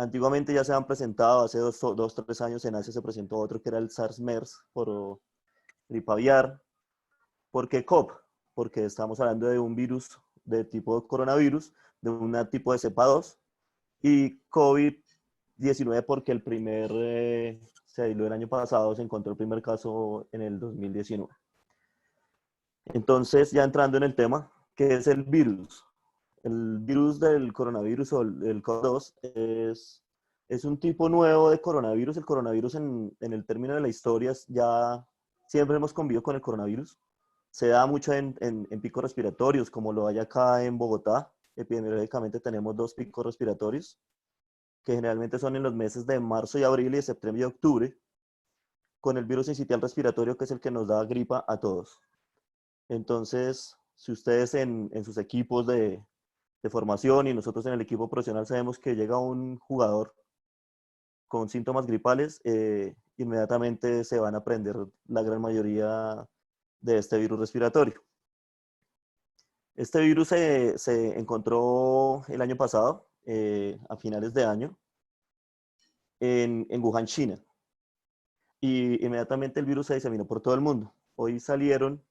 Antiguamente ya se han presentado, hace 3 años en Asia se presentó otro que era el SARS-MERS por gripe aviar. ¿Por qué COP? Porque estamos hablando de un virus de tipo coronavirus, de un tipo de cepa 2, y COVID-19 porque el primer, se aisló el año pasado, se encontró el primer caso en el 2019. Entonces, ya entrando en el tema, ¿qué es el virus? El virus del coronavirus o el COVID-2 es un tipo nuevo de coronavirus. El coronavirus en el término de la historia ya siempre hemos convivido con el coronavirus. Se da mucho en picos respiratorios, como lo hay acá en Bogotá. Epidemiológicamente tenemos 2 picos respiratorios, que generalmente son en los meses de marzo y abril y de septiembre y octubre, con el virus sincitial respiratorio, que es el que nos da gripa a todos. Entonces, si ustedes en sus equipos de formación y nosotros en el equipo profesional sabemos que llega un jugador con síntomas gripales, inmediatamente se van a prender la gran mayoría de este virus respiratorio. Este virus se encontró el año pasado, a finales de año, en Wuhan, China. Y inmediatamente el virus se diseminó por todo el mundo. Hoy salieron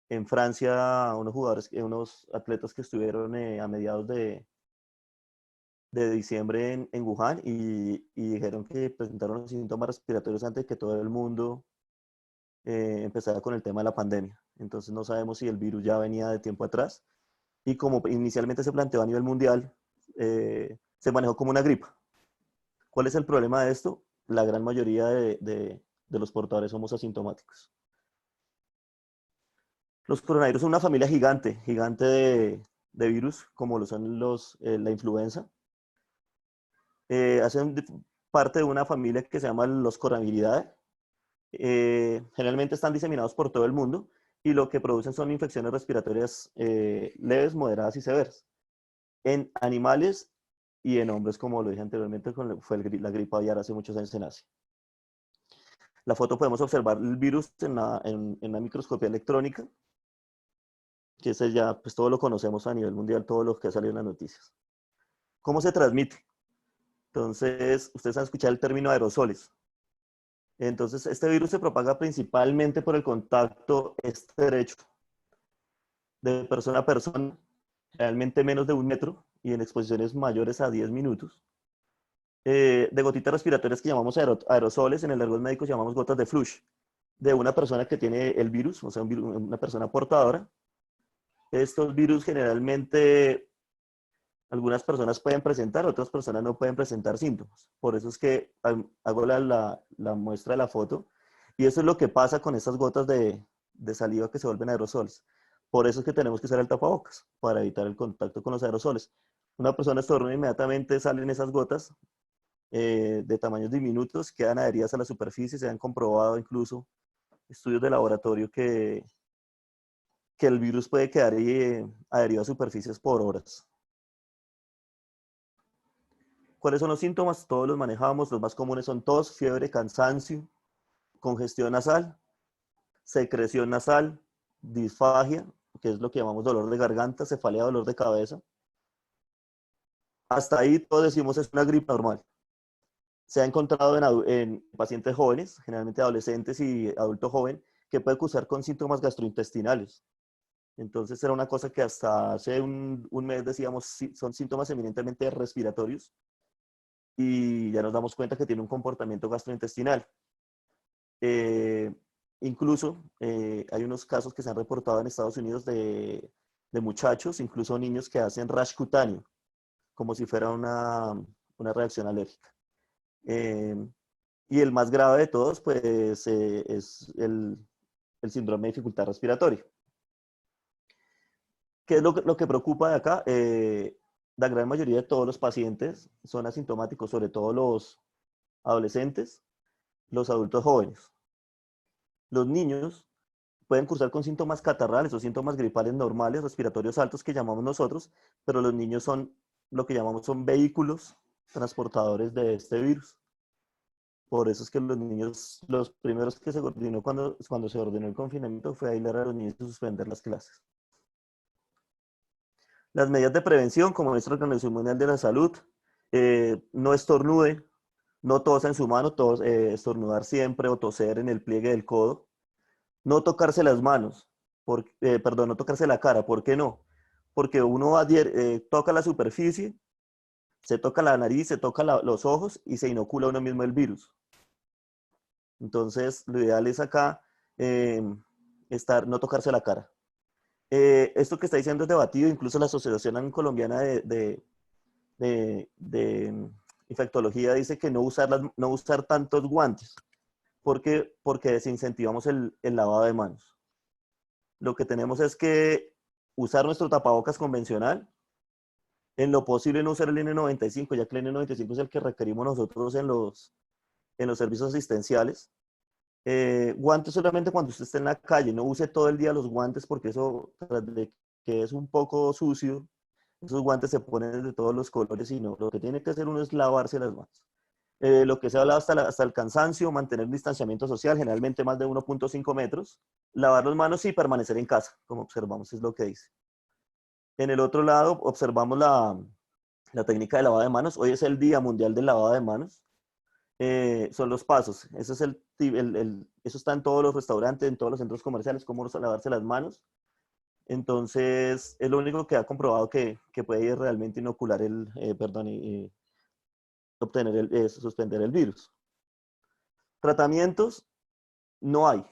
en Francia unos jugadores, unos atletas que estuvieron a mediados de diciembre en Wuhan y dijeron que presentaron los síntomas respiratorios antes de que todo el mundo empezara con el tema de la pandemia. Entonces no sabemos si el virus ya venía de tiempo atrás y como inicialmente se planteó a nivel mundial, se manejó como una gripa. ¿Cuál es el problema de esto? La gran mayoría de los portadores somos asintomáticos. Los coronavirus son una familia gigante, gigante de virus, como lo son la influenza. Hacen parte de una familia que se llama los coronaviridae. Generalmente están diseminados por todo el mundo y lo que producen son infecciones respiratorias leves, moderadas y severas en animales y en hombres, como lo dije anteriormente, fue la gripe aviar hace muchos años en Asia. La foto podemos observar el virus en la microscopía electrónica, que ese ya pues todo lo conocemos a nivel mundial, todo lo que ha salido en las noticias. ¿Cómo se transmite? Entonces, ustedes han escuchado el término aerosoles. Entonces, este virus se propaga principalmente por el contacto estrecho de persona a persona, realmente menos de 1 metro y en exposiciones mayores a 10 minutos, de gotitas respiratorias que llamamos aerosoles, en el argot médico llamamos gotas de flush, de una persona que tiene el virus, o sea, una persona portadora. Estos virus generalmente algunas personas pueden presentar, otras personas no pueden presentar síntomas. Por eso es que hago la muestra de la foto. Y eso es lo que pasa con estas gotas de saliva que se vuelven aerosoles. Por eso es que tenemos que usar el tapabocas, para evitar el contacto con los aerosoles. Una persona estornuda, inmediatamente salen esas gotas de tamaños diminutos, quedan adheridas a la superficie. Se han comprobado incluso estudios de laboratorio que el virus puede quedar adherido a superficies por horas. ¿Cuáles son los síntomas? Todos los manejamos. Los más comunes son tos, fiebre, cansancio, congestión nasal, secreción nasal, disfagia, que es lo que llamamos dolor de garganta, cefalea, dolor de cabeza. Hasta ahí todos decimos es una gripe normal. Se ha encontrado en pacientes jóvenes, generalmente adolescentes y adulto joven, que puede cursar con síntomas gastrointestinales. Entonces era una cosa que hasta hace un mes decíamos son síntomas eminentemente respiratorios y ya nos damos cuenta que tiene un comportamiento gastrointestinal. Eh, Incluso hay unos casos que se han reportado en Estados Unidos de muchachos, incluso niños que hacen rash cutáneo, como si fuera una reacción alérgica. Y el más grave de todos, pues, es el síndrome de dificultad respiratoria. ¿Qué es lo que preocupa de acá? La gran mayoría de todos los pacientes son asintomáticos, sobre todo los adolescentes, los adultos jóvenes. Los niños pueden cursar con síntomas catarrales o síntomas gripales normales, respiratorios altos que llamamos nosotros, pero los niños son lo que llamamos son vehículos transportadores de este virus. Por eso es que los niños, los primeros que se ordenó cuando se ordenó el confinamiento fue aislar a los niños y suspender las clases. Las medidas de prevención, como dice la Organización Mundial de la Salud, No estornude, no tosa en su mano, estornudar siempre o toser en el pliegue del codo. No tocarse las manos, perdón, no tocarse la cara. ¿Por qué no? Porque uno toca la superficie, se toca la nariz, se toca los ojos y se inocula uno mismo el virus. Entonces, lo ideal es acá eh, no tocarse la cara. Esto que está diciendo es debatido, incluso la Asociación Colombiana de Infectología dice que no usar tantos guantes, porque desincentivamos el lavado de manos. Lo que tenemos es que usar nuestro tapabocas convencional, en lo posible no usar el N95, ya que el N95 es el que requerimos nosotros en los servicios asistenciales. Guantes solamente cuando usted esté en la calle, no use todo el día los guantes porque eso, tras de que es un poco sucio, esos guantes se ponen de todos los colores y no, lo que tiene que hacer uno es lavarse las manos. Lo que se ha hablado hasta el cansancio, mantener distanciamiento social, generalmente más de 1.5 metros, lavar las manos y permanecer en casa, como observamos, es lo que dice. En el otro lado, observamos la técnica de lavado de manos. Hoy es el Día Mundial del Lavado de Manos. Son los pasos. Eso está en todos los restaurantes, en todos los centros comerciales, cómo lavarse las manos. Entonces, es lo único que ha comprobado que puede realmente inocular suspender el virus. Tratamientos, no hay.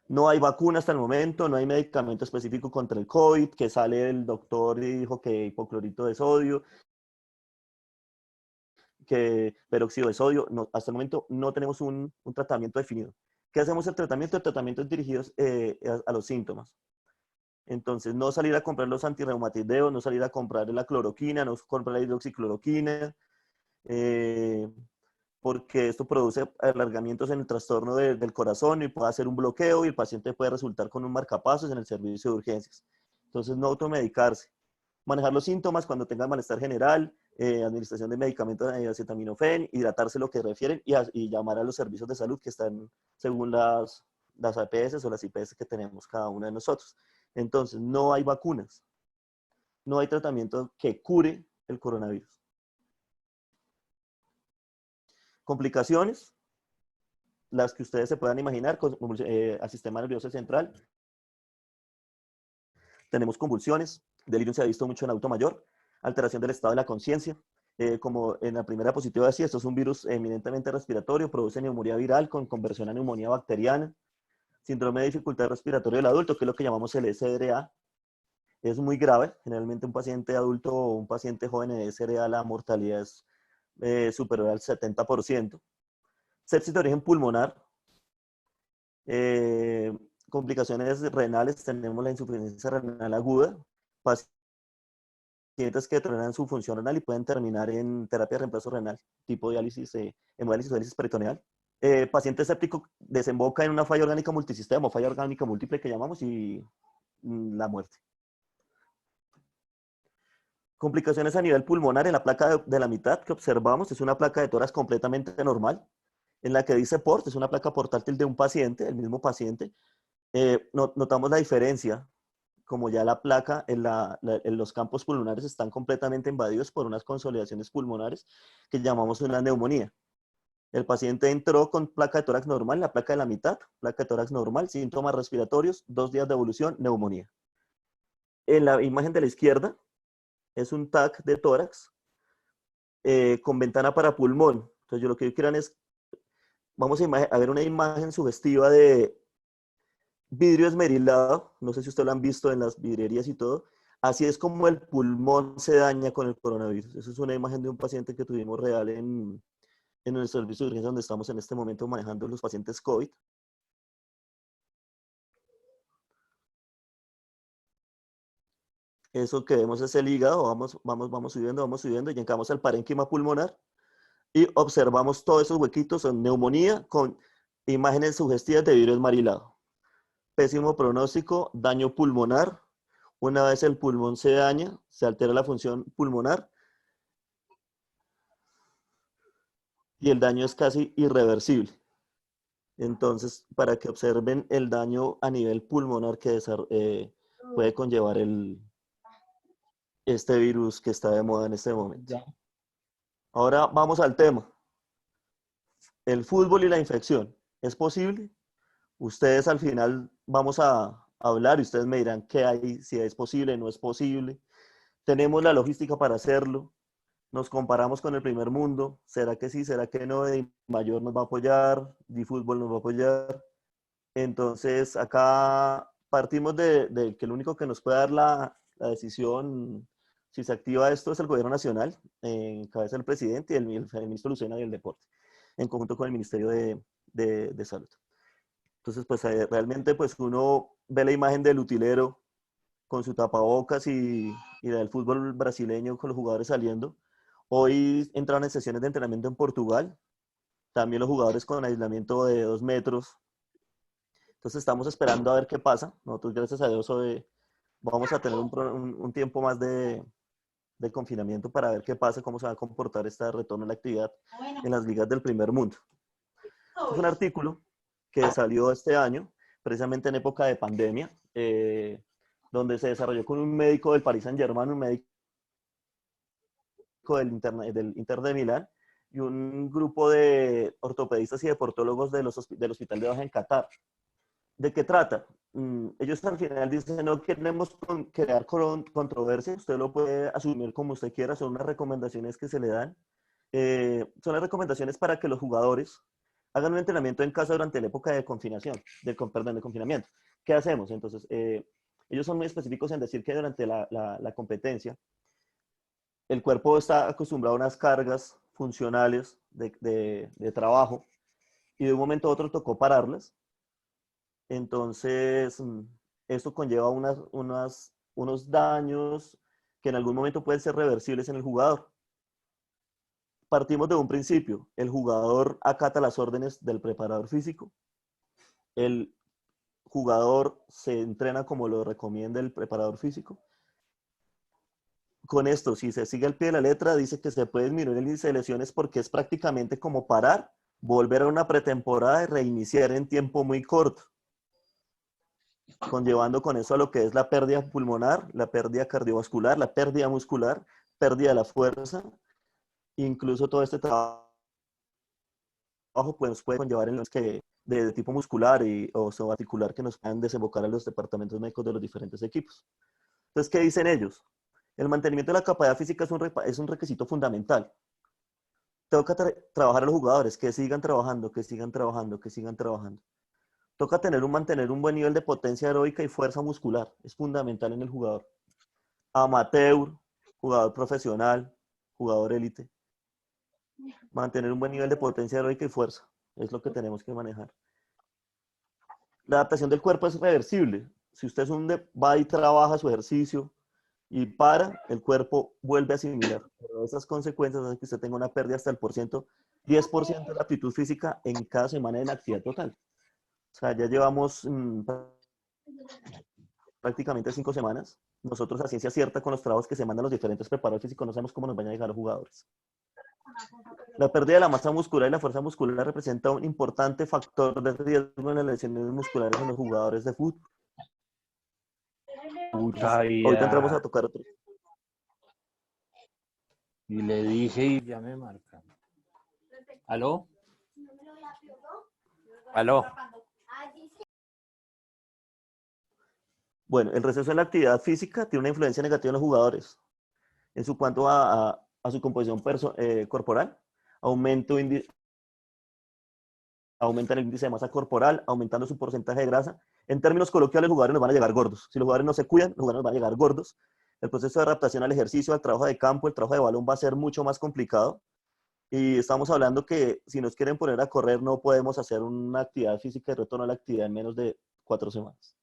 No hay vacuna hasta el momento, no hay medicamento específico contra el COVID, que sale el doctor y dijo que hipoclorito de sodio, que peróxido de sodio. No, hasta el momento no tenemos un tratamiento definido. ¿Qué hacemos el tratamiento? El tratamiento es dirigido a los síntomas. Entonces, no salir a comprar los antirreumatideos, no salir a comprar la cloroquina, no comprar la hidroxicloroquina, porque esto produce alargamientos en el trastorno del corazón y puede hacer un bloqueo y el paciente puede resultar con un marcapasos en el servicio de urgencias. Entonces, no automedicarse. Manejar los síntomas cuando tengan malestar general, administración de medicamentos de acetaminofén, hidratarse lo que refieren y llamar a los servicios de salud que están según las APS o las IPS que tenemos cada uno de nosotros. Entonces, no hay vacunas, no hay tratamiento que cure el coronavirus. Complicaciones, las que ustedes se puedan imaginar, al sistema nervioso central. Tenemos convulsiones, delirium se ha visto mucho en adulto mayor, alteración del estado de la conciencia. Como en la primera diapositiva decía, esto es un virus eminentemente respiratorio, produce neumonía viral con conversión a neumonía bacteriana, síndrome de dificultad respiratoria del adulto, que es lo que llamamos el SRA. Es muy grave, generalmente un paciente adulto o un paciente joven en SRA la mortalidad es superior al 70%. Sepsis de origen pulmonar, complicaciones renales, tenemos la insuficiencia renal aguda, pacientes que deterioran su función renal y pueden terminar en terapia de reemplazo renal, tipo diálisis, hemodiálisis o diálisis peritoneal. Paciente séptico desemboca en una falla orgánica multisistema o falla orgánica múltiple que llamamos y la muerte. Complicaciones a nivel pulmonar en la placa de la mitad que observamos es una placa de tórax completamente normal. En la que dice PORT, es una placa portátil de un paciente, el mismo paciente. Notamos la diferencia, como ya la placa en los campos pulmonares están completamente invadidos por unas consolidaciones pulmonares que llamamos una neumonía. El paciente entró con placa de tórax normal, la placa de la mitad, placa de tórax normal, síntomas respiratorios, 2 días de evolución, neumonía. En la imagen de la izquierda es un TAC de tórax con ventana para pulmón. Entonces, lo que yo quiero es, vamos a ver una imagen sugestiva de vidrio esmerilado, no sé si ustedes lo han visto en las vidrierías y todo, así es como el pulmón se daña con el coronavirus. Esa es una imagen de un paciente que tuvimos real en el servicio de urgencia donde estamos en este momento manejando los pacientes COVID. Eso que vemos es el hígado, vamos subiendo y llegamos al parénquima pulmonar y observamos todos esos huequitos, son neumonía con imágenes sugestivas de vidrio esmarilado. Pésimo pronóstico, daño pulmonar. Una vez el pulmón se daña, se altera la función pulmonar y el daño es casi irreversible. Entonces, para que observen el daño a nivel pulmonar que puede conllevar este virus que está de moda en este momento. Ahora vamos al tema. El fútbol y la infección. ¿Es posible? Ustedes al final vamos a hablar y ustedes me dirán qué hay, si es posible, no es posible. Tenemos la logística para hacerlo. Nos comparamos con el primer mundo. ¿Será que sí? ¿Será que no? De mayor nos va a apoyar, de fútbol nos va a apoyar. Entonces, acá partimos de que el único que nos puede dar la decisión si se activa esto es el gobierno nacional, en cabeza del presidente y el ministro Lucena y el deporte, en conjunto con el Ministerio de Salud. Entonces, pues realmente pues uno ve la imagen del utilero con su tapabocas y del fútbol brasileño con los jugadores saliendo. Hoy entraron en sesiones de entrenamiento en Portugal, también los jugadores con aislamiento de 2 metros. Entonces estamos esperando a ver qué pasa. Nosotros, gracias a Dios, hoy vamos a tener un tiempo más de confinamiento para ver qué pasa, cómo se va a comportar este retorno a la actividad en las ligas del primer mundo. Este es un artículo que salió este año, precisamente en época de pandemia, donde se desarrolló con un médico del Paris Saint-Germain, un médico del Inter de Milán y un grupo de ortopedistas y deportólogos del Hospital de Doha en Qatar. ¿De qué trata? Ellos al final dicen, no queremos crear controversia, usted lo puede asumir como usted quiera, son unas recomendaciones que se le dan. Son las recomendaciones para que los jugadores hagan un entrenamiento en casa durante la época de confinación, perdón, de confinamiento. ¿Qué hacemos? Entonces, ellos son muy específicos en decir que durante la competencia, el cuerpo está acostumbrado a unas cargas funcionales de trabajo y de un momento a otro tocó pararlas. Entonces, esto conlleva unos daños que en algún momento pueden ser reversibles en el jugador. Partimos de un principio. El jugador acata las órdenes del preparador físico. El jugador se entrena como lo recomienda el preparador físico. Con esto, si se sigue al pie de la letra, dice que se puede disminuir el índice de lesiones porque es prácticamente como parar, volver a una pretemporada y reiniciar en tiempo muy corto, conllevando con eso a lo que es la pérdida pulmonar, la pérdida cardiovascular, la pérdida muscular, pérdida de la fuerza, incluso todo este trabajo pues, puede conllevar en los que de tipo muscular o subarticular que nos puedan desembocar a los departamentos médicos de los diferentes equipos. Entonces, ¿qué dicen ellos? El mantenimiento de la capacidad física es un requisito fundamental. Toca trabajar a los jugadores, que sigan trabajando, que sigan trabajando, que sigan trabajando. Toca mantener un buen nivel de potencia aeróbica y fuerza muscular. Es fundamental en el jugador. Amateur, jugador profesional, jugador élite. Mantener un buen nivel de potencia aeróbica y fuerza. Es lo que tenemos que manejar. La adaptación del cuerpo es reversible. Si usted va y trabaja su ejercicio y para, el cuerpo vuelve a asimilar. Pero esas consecuencias hacen que usted tenga una pérdida hasta el 10% de la aptitud física en cada semana de actividad total. O sea, ya llevamos prácticamente 5 semanas. Nosotros a ciencia cierta con los trabajos que se mandan los diferentes preparadores físicos no sabemos cómo nos van a llegar los jugadores. La pérdida de la masa muscular y la fuerza muscular representa un importante factor de riesgo en las lesiones musculares en los jugadores de fútbol. Ahorita entramos a Sabía. tocar otro. Y le dije y ya me marca. ¿Aló? ¿Aló? Bueno, el receso en la actividad física tiene una influencia negativa en los jugadores en su cuanto a su composición corporal, aumentan el índice de masa corporal, aumentando su porcentaje de grasa. En términos coloquiales, los jugadores nos van a llegar gordos. Si los jugadores no se cuidan, los jugadores nos van a llegar gordos. El proceso de adaptación al ejercicio, al trabajo de campo, el trabajo de balón va a ser mucho más complicado. Y estamos hablando que si nos quieren poner a correr, no podemos hacer una actividad física de retorno a la actividad en menos de 4 semanas.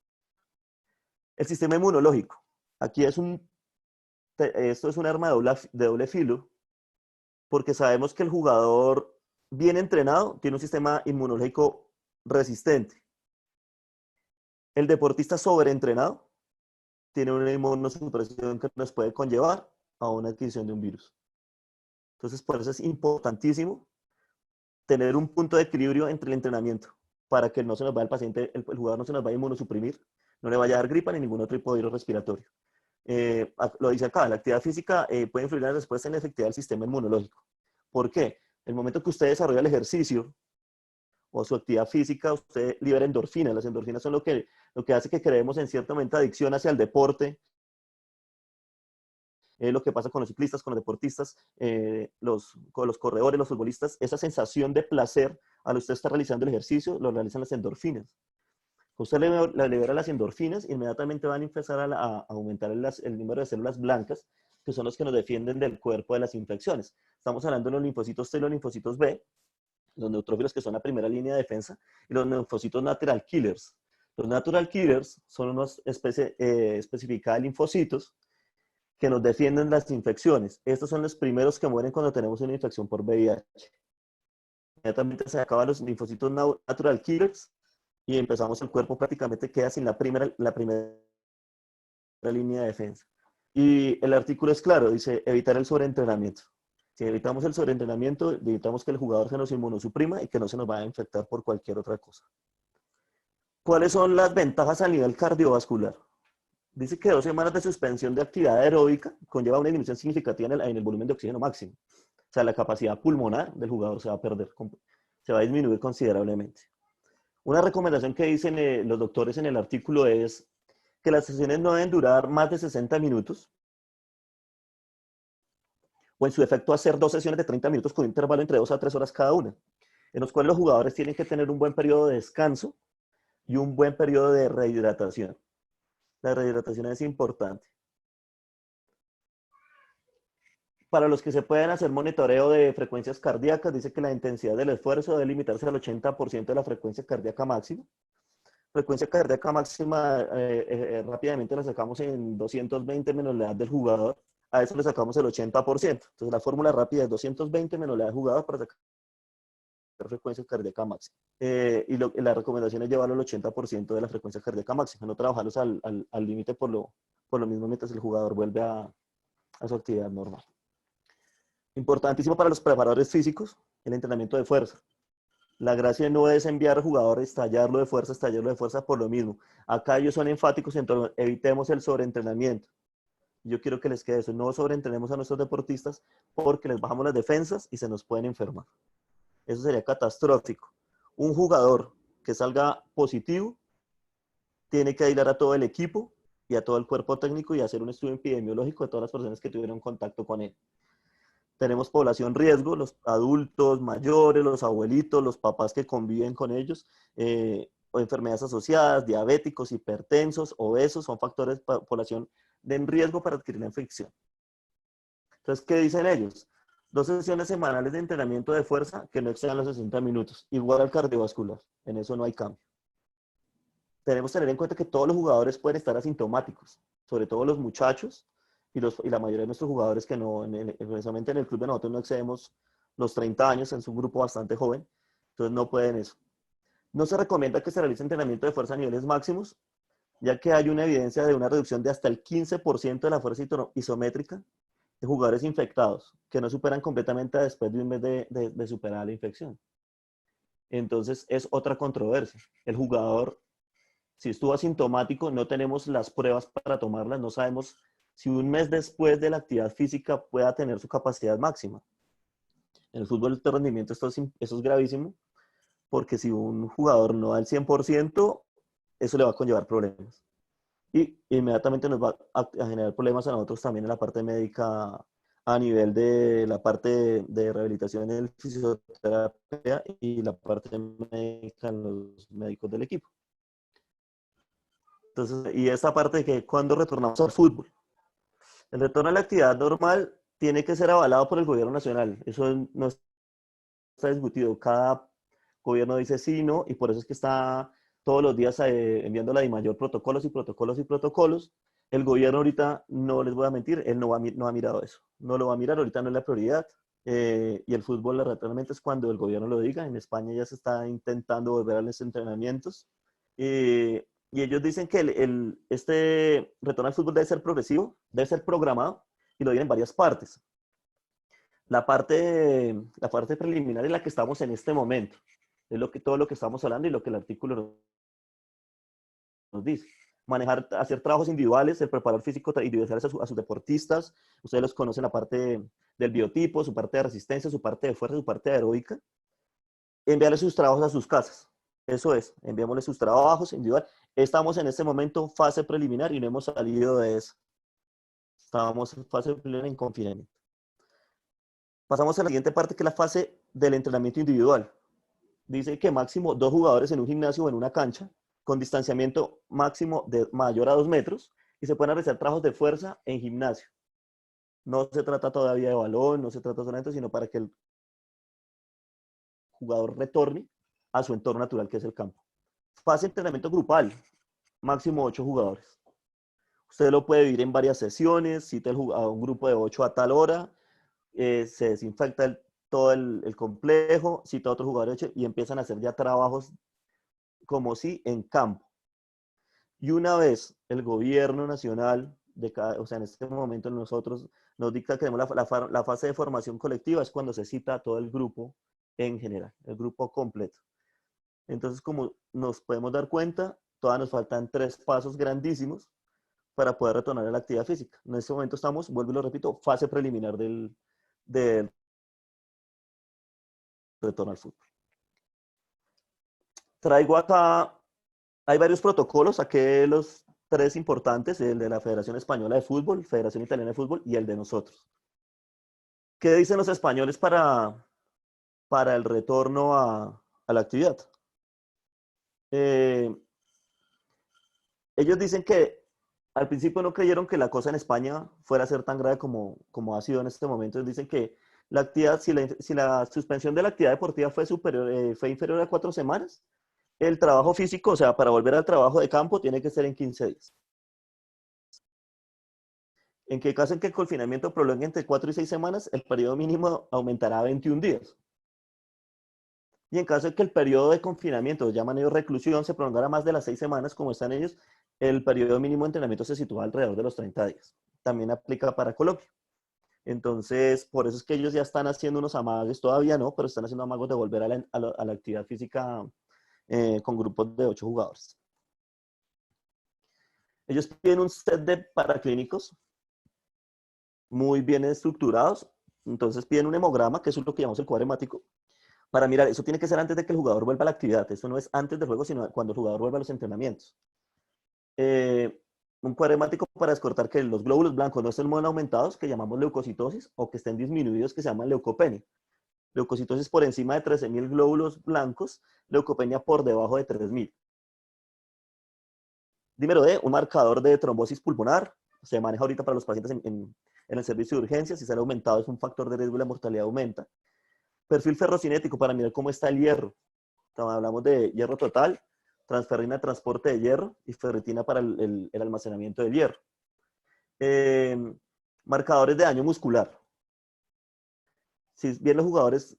El sistema inmunológico. Aquí esto es un arma de doble filo, porque sabemos que el jugador bien entrenado tiene un sistema inmunológico resistente. El deportista sobreentrenado tiene una inmunosupresión que nos puede conllevar a una adquisición de un virus. Entonces, por eso es importantísimo tener un punto de equilibrio entre el entrenamiento para que no se nos vaya el paciente, el jugador no se nos vaya a inmunosuprimir, no le vaya a dar gripa ni ningún otro tipo de virus respiratorio. Lo dice acá, la actividad física puede influir en la respuesta en la efectividad del sistema inmunológico. ¿Por qué? El momento que usted desarrolla el ejercicio o su actividad física, usted libera endorfinas. Las endorfinas son lo que hace que creemos en cierta momento adicción hacia el deporte. Lo que pasa con los ciclistas, con los deportistas, con los corredores, los futbolistas, esa sensación de placer al usted estar realizando el ejercicio, lo realizan las endorfinas. Usted libera las endorfinas, inmediatamente van a empezar a aumentar el número de células blancas, que son los que nos defienden del cuerpo de las infecciones. Estamos hablando de los linfocitos T y los linfocitos B, los neutrófilos, que son la primera línea de defensa, y los linfocitos natural killers. Los natural killers son unas especies especificadas de linfocitos que nos defienden las infecciones. Estos son los primeros que mueren cuando tenemos una infección por VIH. Inmediatamente se acaban los linfocitos natural killers y empezamos, el cuerpo prácticamente queda sin la primera línea de defensa. Y el artículo es claro, dice evitar el sobreentrenamiento. Si evitamos el sobreentrenamiento, evitamos que el jugador se nos inmunosuprima y que no se nos vaya a infectar por cualquier otra cosa. ¿Cuáles son las ventajas a nivel cardiovascular? Dice que 2 semanas de suspensión de actividad aeróbica conlleva una disminución significativa en el volumen de oxígeno máximo. O sea, la capacidad pulmonar del jugador se va a perder, se va a disminuir considerablemente. Una recomendación que dicen los doctores en el artículo es que las sesiones no deben durar más de 60 minutos, o en su defecto hacer 2 sesiones de 30 minutos con un intervalo entre 2 a 3 horas cada una, en los cuales los jugadores tienen que tener un buen periodo de descanso y un buen periodo de rehidratación. La rehidratación es importante. Para los que se pueden hacer monitoreo de frecuencias cardíacas, dice que la intensidad del esfuerzo debe limitarse al 80% de la frecuencia cardíaca máxima. Frecuencia cardíaca máxima, rápidamente la sacamos en 220 menos la edad del jugador. A eso le sacamos el 80%. Entonces la fórmula rápida es 220 menos la edad del jugador para sacar frecuencia cardíaca máxima. La recomendación es llevarlo al 80% de la frecuencia cardíaca máxima, no trabajarlos al límite por lo mismo mientras el jugador vuelve a su actividad normal. Importantísimo para los preparadores físicos, el entrenamiento de fuerza. La gracia no es enviar al jugador a estallarlo de fuerza por lo mismo. Acá ellos son enfáticos, entonces evitemos el sobreentrenamiento. Yo quiero que les quede eso, no sobreentrenemos a nuestros deportistas porque les bajamos las defensas y se nos pueden enfermar. Eso sería catastrófico. Un jugador que salga positivo tiene que aislar a todo el equipo y a todo el cuerpo técnico y hacer un estudio epidemiológico de todas las personas que tuvieron contacto con él. Tenemos población riesgo, los adultos mayores, los abuelitos, los papás que conviven con ellos, o enfermedades asociadas, diabéticos, hipertensos, obesos, son factores de población en riesgo para adquirir la infección. Entonces, ¿qué dicen ellos? 2 sesiones semanales de entrenamiento de fuerza que no excedan los 60 minutos, igual al cardiovascular, en eso no hay cambio. Tenemos que tener en cuenta que todos los jugadores pueden estar asintomáticos, sobre todo los muchachos, y la mayoría de nuestros jugadores que no, precisamente en el club de nosotros no excedemos los 30 años, es un grupo bastante joven, entonces no pueden eso. No se recomienda que se realice entrenamiento de fuerza a niveles máximos, ya que hay una evidencia de una reducción de hasta el 15% de la fuerza isométrica de jugadores infectados, que no superan completamente después de un mes de superar la infección. Entonces es otra controversia. El jugador, si estuvo asintomático, no tenemos las pruebas para tomarlas, no sabemos si un mes después de la actividad física pueda tener su capacidad máxima. En el fútbol de rendimiento eso es gravísimo, porque si un jugador no da el 100%, eso le va a conllevar problemas. Y inmediatamente nos va a generar problemas a nosotros también en la parte médica, a nivel de la parte de rehabilitación en el fisioterapia y la parte médica en los médicos del equipo. Entonces, y esta parte de que cuando retornamos al fútbol, el retorno a la actividad normal tiene que ser avalado por el gobierno nacional. Eso no está discutido. Cada gobierno dice sí, no, y por eso es que está todos los días enviando la DIMAYOR protocolos y protocolos y protocolos. El gobierno ahorita, no les voy a mentir, él no ha mirado eso. No lo va a mirar, ahorita no es la prioridad. Y el fútbol realmente es cuando el gobierno lo diga. En España ya se está intentando volver a los entrenamientos. Y ellos dicen que este retorno al fútbol debe ser progresivo, debe ser programado, y lo digan en varias partes. La parte preliminar es la que estamos en este momento. Es todo lo que estamos hablando y lo que el artículo nos dice. hacer trabajos individuales, el preparador físico individuales a sus deportistas. Ustedes los conocen la parte del biotipo, su parte de resistencia, su parte de fuerza, su parte aeróbica. Enviarles sus trabajos a sus casas. Eso es, enviémosles sus trabajos individual. Estamos en este momento fase preliminar y no hemos salido de eso. Estábamos en fase preliminar en confinamiento. Pasamos a la siguiente parte, que es la fase del entrenamiento individual. Dice que máximo 2 jugadores en un gimnasio o en una cancha, con distanciamiento máximo de mayor a 2 metros, y se pueden realizar trabajos de fuerza en gimnasio. No se trata todavía de balón, no se trata solamente, sino para que el jugador retorne a su entorno natural, que es el campo. Fase de entrenamiento grupal, máximo 8 jugadores. Usted lo puede dividir en varias sesiones, cita a un grupo de 8 a tal hora, se desinfecta todo el complejo, cita a otro jugador y empiezan a hacer ya trabajos como si en campo. Y una vez el gobierno nacional, o sea, en este momento nosotros nos dicta que tenemos la fase de formación colectiva, es cuando se cita a todo el grupo en general, el grupo completo. Entonces, como nos podemos dar cuenta, todavía nos faltan 3 pasos grandísimos para poder retornar a la actividad física. En este momento estamos, vuelvo y lo repito, fase preliminar del retorno al fútbol. Traigo acá, hay varios protocolos, aquí los 3 importantes, el de la Federación Española de Fútbol, Federación Italiana de Fútbol y el de nosotros. ¿Qué dicen los españoles para el retorno a la actividad? Ellos dicen que al principio no creyeron que la cosa en España fuera a ser tan grave como ha sido en este momento. Ellos dicen que la actividad, si la suspensión de la actividad deportiva fue inferior a 4 semanas, el trabajo físico, o sea, para volver al trabajo de campo, tiene que ser en 15 días. En que caso en que el confinamiento prolongue entre 4 y 6 semanas, el periodo mínimo aumentará a 21 días. Y en caso de que el periodo de confinamiento, llaman ellos reclusión, se prolongara más de las 6 semanas, como están ellos, el periodo mínimo de entrenamiento se sitúa alrededor de los 30 días. También aplica para Colombia. Entonces, por eso es que ellos ya están haciendo unos amagos, todavía no, pero están haciendo amagos de volver a la actividad física con grupos de 8 jugadores. Ellos piden un set de paraclínicos muy bien estructurados. Entonces piden un hemograma, que es lo que llamamos el cuadro hemático, para mirar. Eso tiene que ser antes de que el jugador vuelva a la actividad. Eso no es antes del juego, sino cuando el jugador vuelva a los entrenamientos. Un cuadro hemático para descartar que los glóbulos blancos no estén muy aumentados, que llamamos leucocitosis, o que estén disminuidos, que se llaman leucopenia. Leucocitosis por encima de 13.000 glóbulos blancos, leucopenia por debajo de 3.000. Número D, un marcador de trombosis pulmonar. Se maneja ahorita para los pacientes en el servicio de urgencias. Si sale aumentado, es un factor de riesgo y la mortalidad aumenta. Perfil ferrocinético para mirar cómo está el hierro. Entonces, hablamos de hierro total, transferrina de transporte de hierro y ferritina para el almacenamiento del hierro. Marcadores de daño muscular. Si bien los jugadores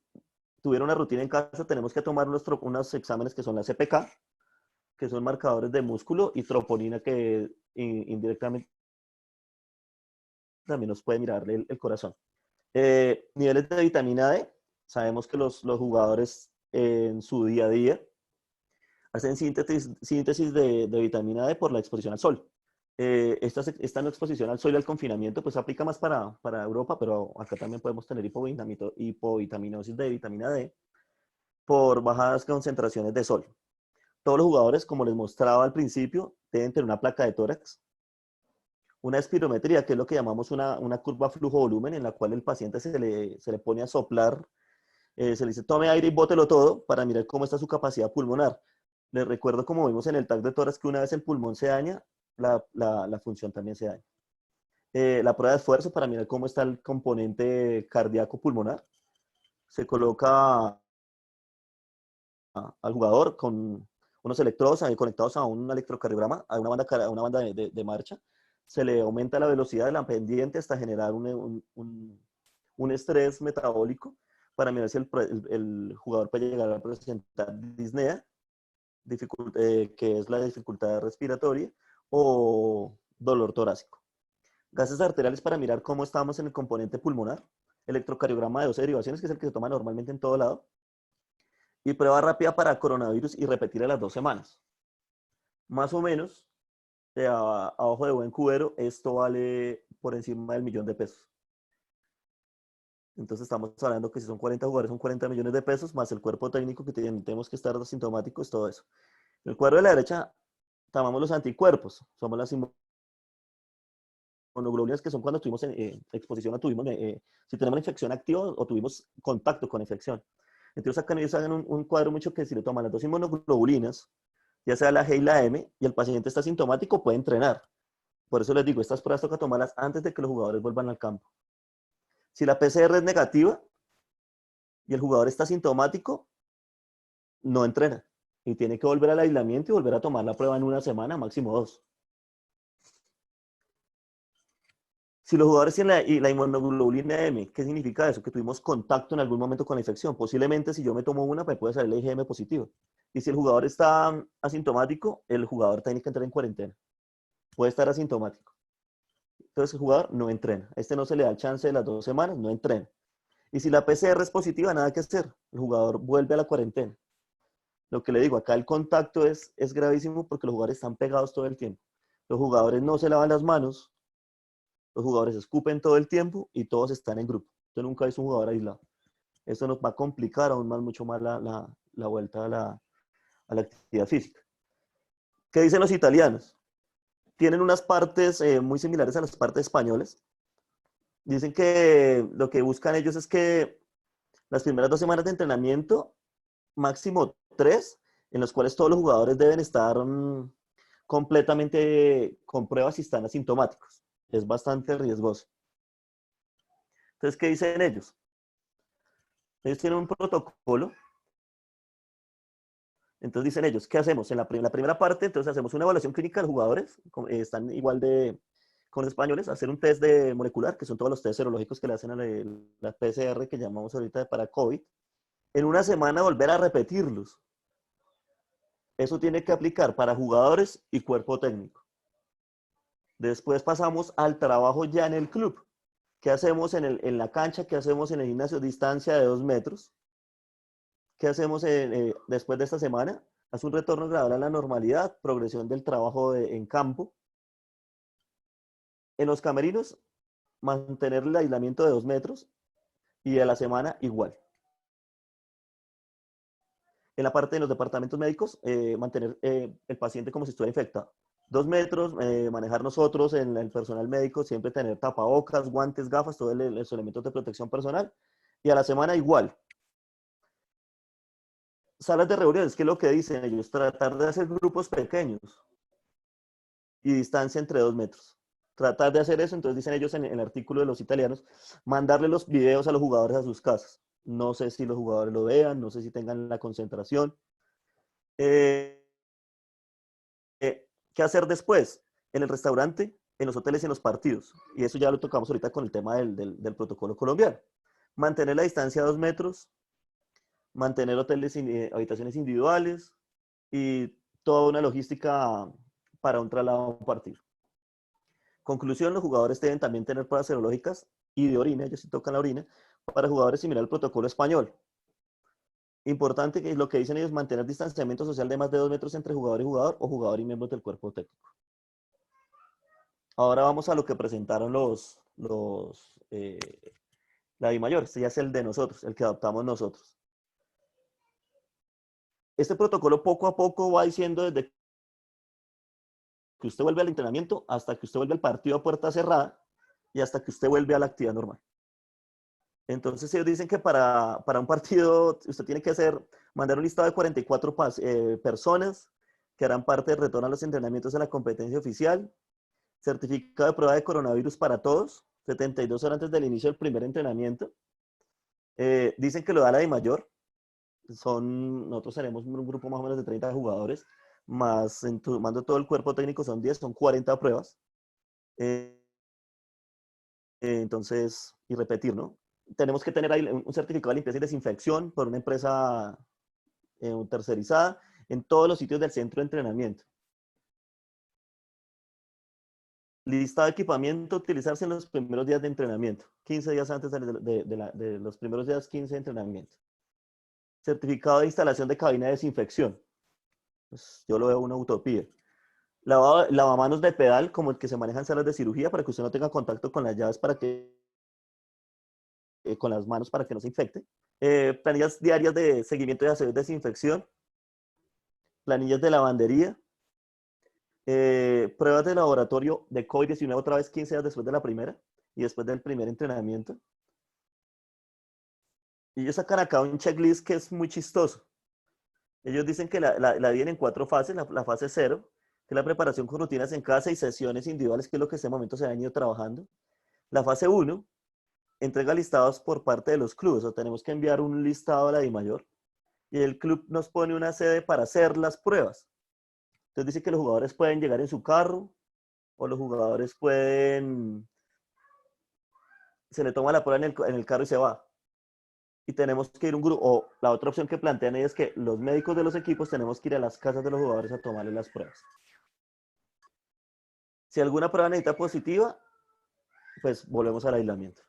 tuvieron una rutina en casa, tenemos que tomar unos exámenes que son la CPK, que son marcadores de músculo, y troponina, que indirectamente también nos puede mirarle el corazón. Niveles de vitamina D. Sabemos que los jugadores en su día a día hacen síntesis de vitamina D por la exposición al sol. Esta no exposición al sol y al confinamiento pues aplica más para Europa, pero acá también podemos tener hipovitaminosis de vitamina D por bajas concentraciones de sol. Todos los jugadores, como les mostraba al principio, deben tener una placa de tórax, una espirometría, que es lo que llamamos una curva flujo-volumen, en la cual el paciente se le pone a soplar, se le dice tome aire y bótelo todo para mirar cómo está su capacidad pulmonar. Les recuerdo, como vimos en el TAC de tórax, que una vez el pulmón se daña, la función también se daña. La prueba de esfuerzo para mirar cómo está el componente cardíaco pulmonar. Se coloca al jugador con unos electrodos conectados a un electrocardiograma, a una banda de marcha. Se le aumenta la velocidad de la pendiente hasta generar un estrés metabólico para mirar si el jugador puede llegar a presentar disnea, que es la dificultad respiratoria, o dolor torácico. Gases arteriales para mirar cómo estamos en el componente pulmonar. Electrocardiograma de 12 derivaciones, que es el que se toma normalmente en todo lado. Y prueba rápida para coronavirus y repetir a las 2 semanas. Más o menos, a ojo de buen cubero, esto vale por encima del 1.000.000 de pesos. Entonces estamos hablando que si son 40 jugadores, son 40 millones de pesos, más el cuerpo técnico que tenemos que estar asintomáticos, todo eso. En el cuadro de la derecha, tomamos los anticuerpos, somos las inmunoglobulinas, que son cuando tuvimos exposición o tuvimos, si tenemos una infección activa o tuvimos contacto con infección. Entonces acá ellos hagan un cuadro mucho que si le toman las dos inmunoglobulinas, ya sea la G y la M, y el paciente está asintomático, puede entrenar. Por eso les digo, estas pruebas toca tomarlas antes de que los jugadores vuelvan al campo. Si la PCR es negativa y el jugador está asintomático, no entrena. Y tiene que volver al aislamiento y volver a tomar la prueba en una semana, máximo 2. Si los jugadores tienen la inmunoglobulina M, ¿qué significa eso? Que tuvimos contacto en algún momento con la infección. Posiblemente si yo me tomo una, me puede salir la IgM positivo. Y si el jugador está asintomático, el jugador tiene que entrar en cuarentena. Puede estar asintomático. Entonces el jugador no entrena. A este no se le da el chance de las 2 semanas, no entrena. Y si la PCR es positiva, nada que hacer. El jugador vuelve a la cuarentena. Lo que le digo, acá el contacto es gravísimo porque los jugadores están pegados todo el tiempo. Los jugadores no se lavan las manos, los jugadores escupen todo el tiempo y todos están en grupo. Entonces nunca es un jugador aislado. Esto nos va a complicar aún más, mucho más la vuelta a la actividad física. ¿Qué dicen los italianos? Tienen unas partes muy similares a las partes españolas. Dicen que lo que buscan ellos es que las primeras 2 semanas de entrenamiento, máximo 3, en los cuales todos los jugadores deben estar completamente con pruebas si están asintomáticos. Es bastante riesgoso. Entonces, ¿qué dicen ellos? Ellos tienen un protocolo. Entonces dicen ellos, ¿qué hacemos? En la primera parte, entonces hacemos una evaluación clínica de los jugadores, están igual con los españoles, hacer un test de molecular, que son todos los test serológicos que le hacen a la PCR, que llamamos ahorita para COVID. En una semana volver a repetirlos. Eso tiene que aplicar para jugadores y cuerpo técnico. Después pasamos al trabajo ya en el club. ¿Qué hacemos en la cancha? ¿Qué hacemos en el gimnasio? Distancia de 2 metros. ¿Qué hacemos después de esta semana? Hace un retorno gradual a la normalidad, progresión del trabajo en campo. En los camerinos, mantener el aislamiento de 2 metros y a la semana igual. En la parte de los departamentos médicos, mantener el paciente como si estuviera infectado. 2 metros, manejar nosotros en el personal médico, siempre tener tapabocas, guantes, gafas, todos los elementos de protección personal. Y a la semana igual. Salas de reuniones, ¿qué es lo que dicen ellos? Tratar de hacer grupos pequeños y distancia entre 2 metros. Tratar de hacer eso, entonces dicen ellos en el artículo de los italianos, mandarle los videos a los jugadores a sus casas. No sé si los jugadores lo vean, no sé si tengan la concentración. ¿Qué hacer después? En el restaurante, en los hoteles y en los partidos. Y eso ya lo tocamos ahorita con el tema del protocolo colombiano. Mantener la distancia a 2 metros, mantener hoteles, habitaciones individuales y toda una logística para un traslado a un partido. Conclusión, los jugadores deben también tener pruebas serológicas y de orina, ellos sí tocan la orina, para jugadores similar al protocolo español. Importante que lo que dicen ellos, mantener distanciamiento social de más de 2 metros entre jugador y jugador o jugador y miembros del cuerpo técnico. Ahora vamos a lo que presentaron la DIMAYOR. Este ya es el de nosotros, el que adoptamos nosotros. Este protocolo poco a poco va diciendo desde que usted vuelve al entrenamiento hasta que usted vuelve al partido a puerta cerrada y hasta que usted vuelve a la actividad normal. Entonces ellos dicen que para un partido usted tiene que mandar un listado de 44 personas que harán parte del retorno a los entrenamientos en la competencia oficial, certificado de prueba de coronavirus para todos, 72 horas antes del inicio del primer entrenamiento. Dicen que lo da la DIMAYOR. Nosotros tenemos un grupo más o menos de 30 jugadores, más tomando todo el cuerpo técnico son 10, son 40 pruebas. Entonces, y repetir, ¿no? Tenemos que tener ahí un certificado de limpieza y desinfección por una empresa tercerizada en todos los sitios del centro de entrenamiento. Lista de equipamiento, utilizarse en los primeros días de entrenamiento, 15 días antes de los primeros días 15 de entrenamiento. Certificado de instalación de cabina de desinfección. Pues yo lo veo una utopía. Lavamanos de pedal, como el que se maneja en salas de cirugía, para que usted no tenga contacto con las llaves, con las manos para que no se infecte. Planillas diarias de seguimiento de aseo y desinfección. Planillas de lavandería. Pruebas de laboratorio de COVID-19 otra vez 15 días después de la primera y después del primer entrenamiento. Y ellos sacan acá un checklist que es muy chistoso. Ellos dicen que la vienen en 4 fases. La fase 0, que es la preparación con rutinas en casa y sesiones individuales, que es lo que en este momento se ha venido trabajando. La fase 1, entrega listados por parte de los clubes. O tenemos que enviar un listado a la DIMAYOR y el club nos pone una sede para hacer las pruebas. Entonces dice que los jugadores pueden llegar en su carro o los jugadores pueden, se le toma la prueba en el carro y se va. Y tenemos que ir un grupo, o la otra opción que plantean es que los médicos de los equipos tenemos que ir a las casas de los jugadores a tomarles las pruebas. Si alguna prueba necesita positiva, pues volvemos al aislamiento.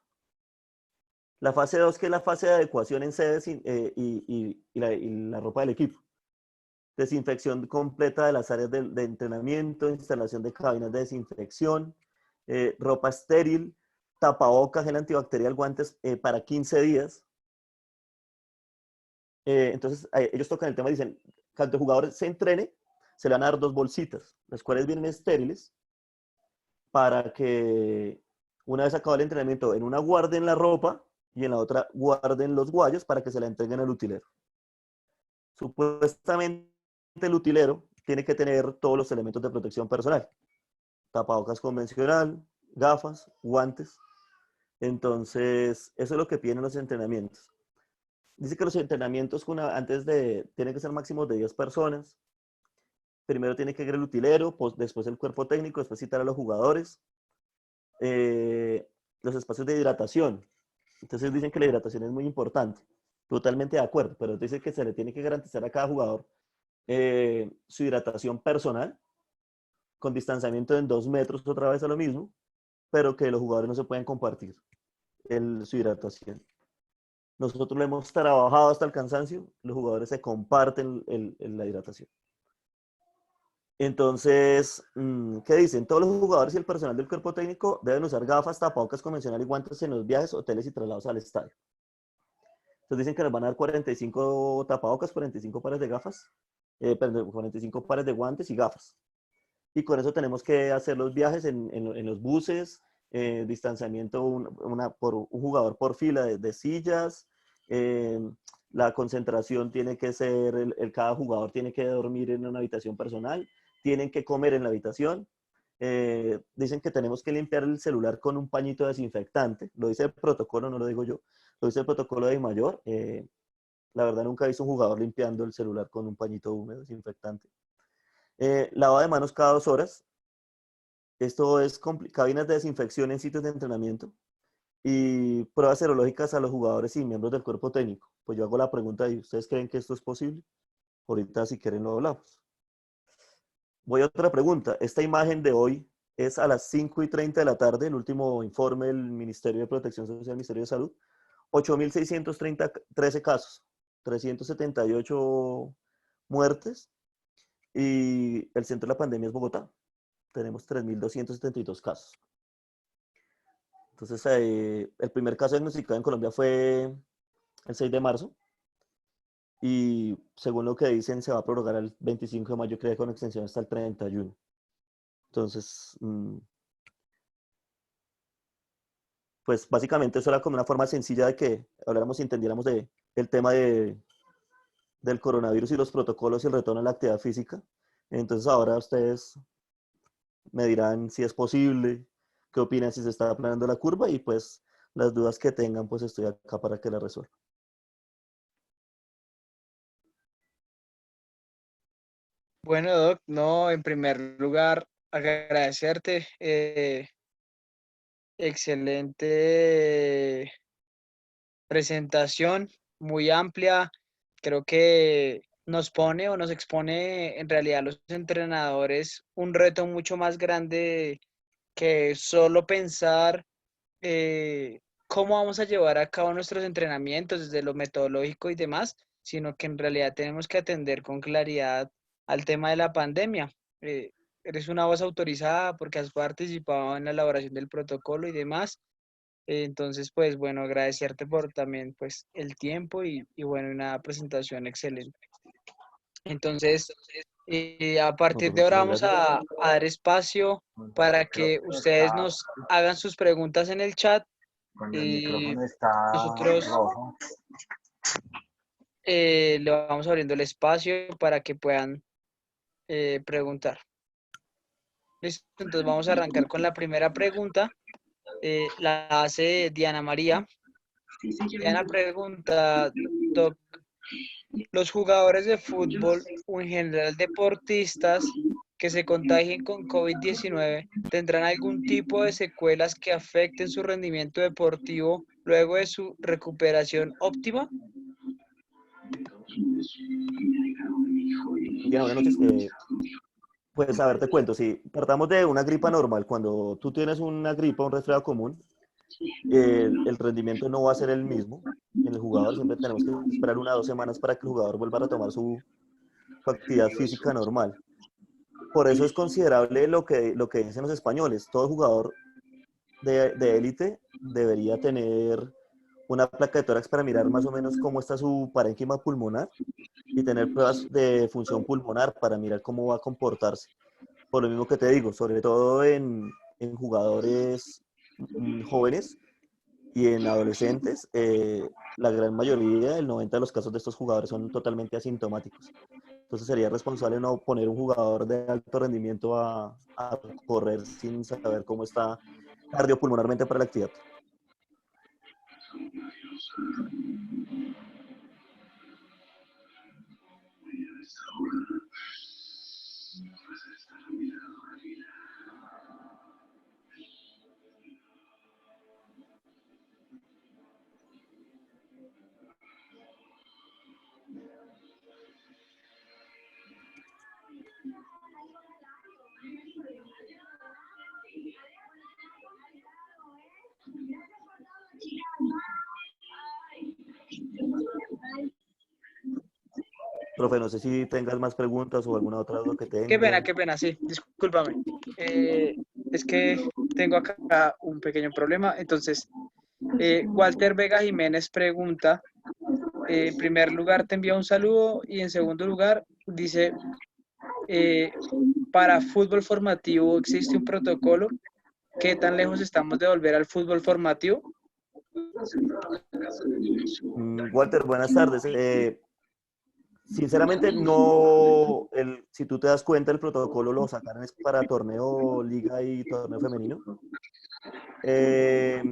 La fase 2, que es la fase de adecuación en sedes y la ropa del equipo. Desinfección completa de las áreas de entrenamiento, instalación de cabinas de desinfección, ropa estéril, tapabocas, gel antibacterial, guantes para 15 días. Entonces, ellos tocan el tema y dicen, cuando el jugador se entrene, se le van a dar 2 bolsitas, las cuales vienen estériles, para que una vez acabado el entrenamiento, en una guarden la ropa y en la otra guarden los guayos para que se la entreguen al utilero. Supuestamente el utilero tiene que tener todos los elementos de protección personal. Tapabocas convencional, gafas, guantes. Entonces, eso es lo que piden los entrenamientos. Dice que los entrenamientos tienen que ser máximos de 10 personas. Primero tiene que ir el utilero, después el cuerpo técnico, después citar a los jugadores. Los espacios de hidratación. Entonces dicen que la hidratación es muy importante. Totalmente de acuerdo, pero dice que se le tiene que garantizar a cada jugador su hidratación personal, con distanciamiento en 2 metros, otra vez a lo mismo, pero que los jugadores no se pueden compartir su hidratación. Nosotros lo hemos trabajado hasta el cansancio, los jugadores se comparten la hidratación. Entonces, ¿qué dicen? Todos los jugadores y el personal del cuerpo técnico deben usar gafas, tapabocas convencional y guantes en los viajes, hoteles y traslados al estadio. Entonces dicen que nos van a dar 45 tapabocas, 45 pares de gafas, 45 pares de guantes y gafas. Y con eso tenemos que hacer los viajes en los buses, distanciamiento por un jugador por fila de sillas, la concentración tiene que ser, cada jugador tiene que dormir en una habitación personal, tienen que comer en la habitación. Dicen que tenemos que limpiar el celular con un pañito desinfectante, lo dice el protocolo, no lo digo yo, lo dice el protocolo de mayor. La verdad nunca he visto un jugador limpiando el celular con un pañito húmedo desinfectante. Lavado de manos cada 2 horas. Esto es cabinas de desinfección en sitios de entrenamiento y pruebas serológicas a los jugadores y miembros del cuerpo técnico. Pues yo hago la pregunta y ¿ustedes creen que esto es posible? Ahorita si quieren lo hablamos. Voy a otra pregunta. Esta imagen de hoy es a las 5:30 de la tarde, el último informe del Ministerio de Protección Social, Ministerio de Salud. 8.613 casos, 378 muertes y el centro de la pandemia es Bogotá. Tenemos 3.272 casos. Entonces, el primer caso diagnosticado en Colombia fue el 6 de marzo y según lo que dicen se va a prorrogar al 25 de mayo, creo, con extensión hasta el 31. Entonces, pues básicamente eso era como una forma sencilla de que habláramos y entendiéramos el tema del coronavirus y los protocolos y el retorno a la actividad física. Entonces ahora ustedes me dirán si es posible, qué opinan, si se está aplanando la curva y pues las dudas que tengan, pues estoy acá para que las resuelvan. Bueno, Doc, no, en primer lugar, agradecerte. Excelente presentación, muy amplia. Creo que nos pone o nos expone en realidad a los entrenadores un reto mucho más grande que solo pensar cómo vamos a llevar a cabo nuestros entrenamientos desde lo metodológico y demás, sino que en realidad tenemos que atender con claridad al tema de la pandemia. eres una voz autorizada porque has participado en la elaboración del protocolo y demás. Entonces, pues bueno, agradecerte por también pues el tiempo y bueno, una presentación excelente. Entonces, a No, pues partir de ahora muchísimas vamos gracias. a dar espacio para que ustedes nos hagan sus preguntas en el chat. Cuando el Y micrófono está nosotros rojo. le vamos abriendo el espacio para que puedan preguntar. Listo, entonces vamos a arrancar con la primera pregunta. La hace Diana María. Diana pregunta, Doc, ¿los jugadores de fútbol o en general deportistas que se contagien con COVID-19 tendrán algún tipo de secuelas que afecten su rendimiento deportivo luego de su recuperación óptima? Diana, buenas noches. Pues a ver, te cuento, si partamos de una gripa normal, cuando tú tienes una gripa, un resfriado común, el rendimiento no va a ser el mismo en el jugador, siempre tenemos que esperar 1 o 2 semanas para que el jugador vuelva a retomar su actividad física normal. Por eso es considerable lo que dicen los españoles, todo jugador de élite debería tener una placa de tórax para mirar más o menos cómo está su parénquima pulmonar y tener pruebas de función pulmonar para mirar cómo va a comportarse. Por lo mismo que te digo, sobre todo en jugadores jóvenes y en adolescentes, la gran mayoría, el 90 de los casos de estos jugadores son totalmente asintomáticos. Entonces sería responsable no poner un jugador de alto rendimiento a correr sin saber cómo está cardiopulmonarmente para la actividad. Profe, no sé si tengas más preguntas o alguna otra duda que tengas. Qué pena, sí, discúlpame. Es que tengo acá un pequeño problema. Entonces, Walter Vega Jiménez pregunta, en primer lugar te envía un saludo y en segundo lugar dice, eh, para fútbol formativo existe un protocolo. ¿Qué tan lejos estamos de volver al fútbol formativo? Walter, buenas tardes. Sinceramente, no, si tú te das cuenta, el protocolo lo sacaron es para torneo liga y torneo femenino. Eh,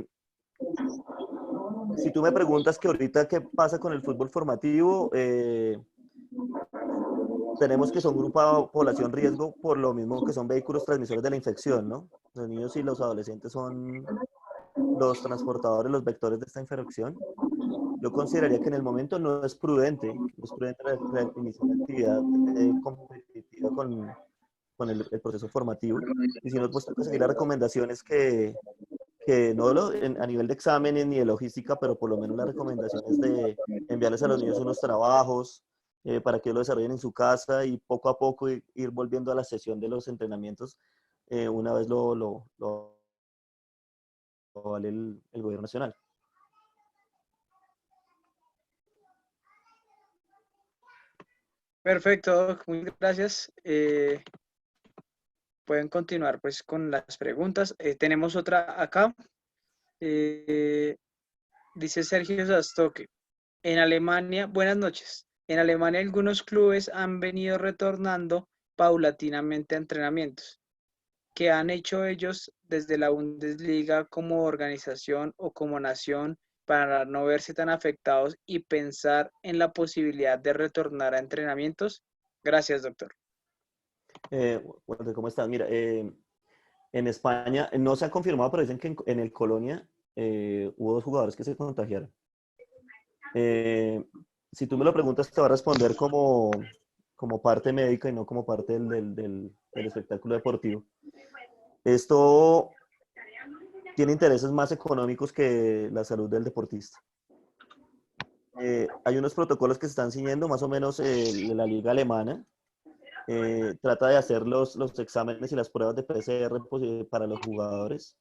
si tú me preguntas que ahorita qué pasa con el fútbol formativo, tenemos que son grupo de población riesgo por lo mismo que son vehículos transmisores de la infección, ¿no? Los niños y los adolescentes son los transportadores, los vectores de esta infección. Yo consideraría que en el momento no es prudente iniciar la actividad competitiva con el proceso formativo. Y si no, pues toca seguir las recomendaciones que no a nivel de exámenes ni de logística, pero por lo menos las recomendaciones de enviarles a los niños unos trabajos para que lo desarrollen en su casa y poco a poco ir volviendo a la sesión de los entrenamientos una vez lo vale el gobierno nacional. Perfecto, muchas gracias. Pueden continuar pues con las preguntas. Tenemos otra acá. Dice Sergio Sastoque. En Alemania, buenas noches. En Alemania algunos clubes han venido retornando paulatinamente a entrenamientos. ¿Qué han hecho ellos desde la Bundesliga como organización o como nación para no verse tan afectados y pensar en la posibilidad de retornar a entrenamientos? Gracias, doctor. Bueno, ¿cómo estás? Mira, en España no se ha confirmado, pero dicen que en el Colonia hubo 2 jugadores que se contagiaron. Si tú me lo preguntas, te va a responder como parte médica y no como parte del espectáculo deportivo. Esto tiene intereses más económicos que la salud del deportista. Hay unos protocolos que se están siguiendo, más o menos la liga alemana, trata de hacer los exámenes y las pruebas de PCR para los jugadores.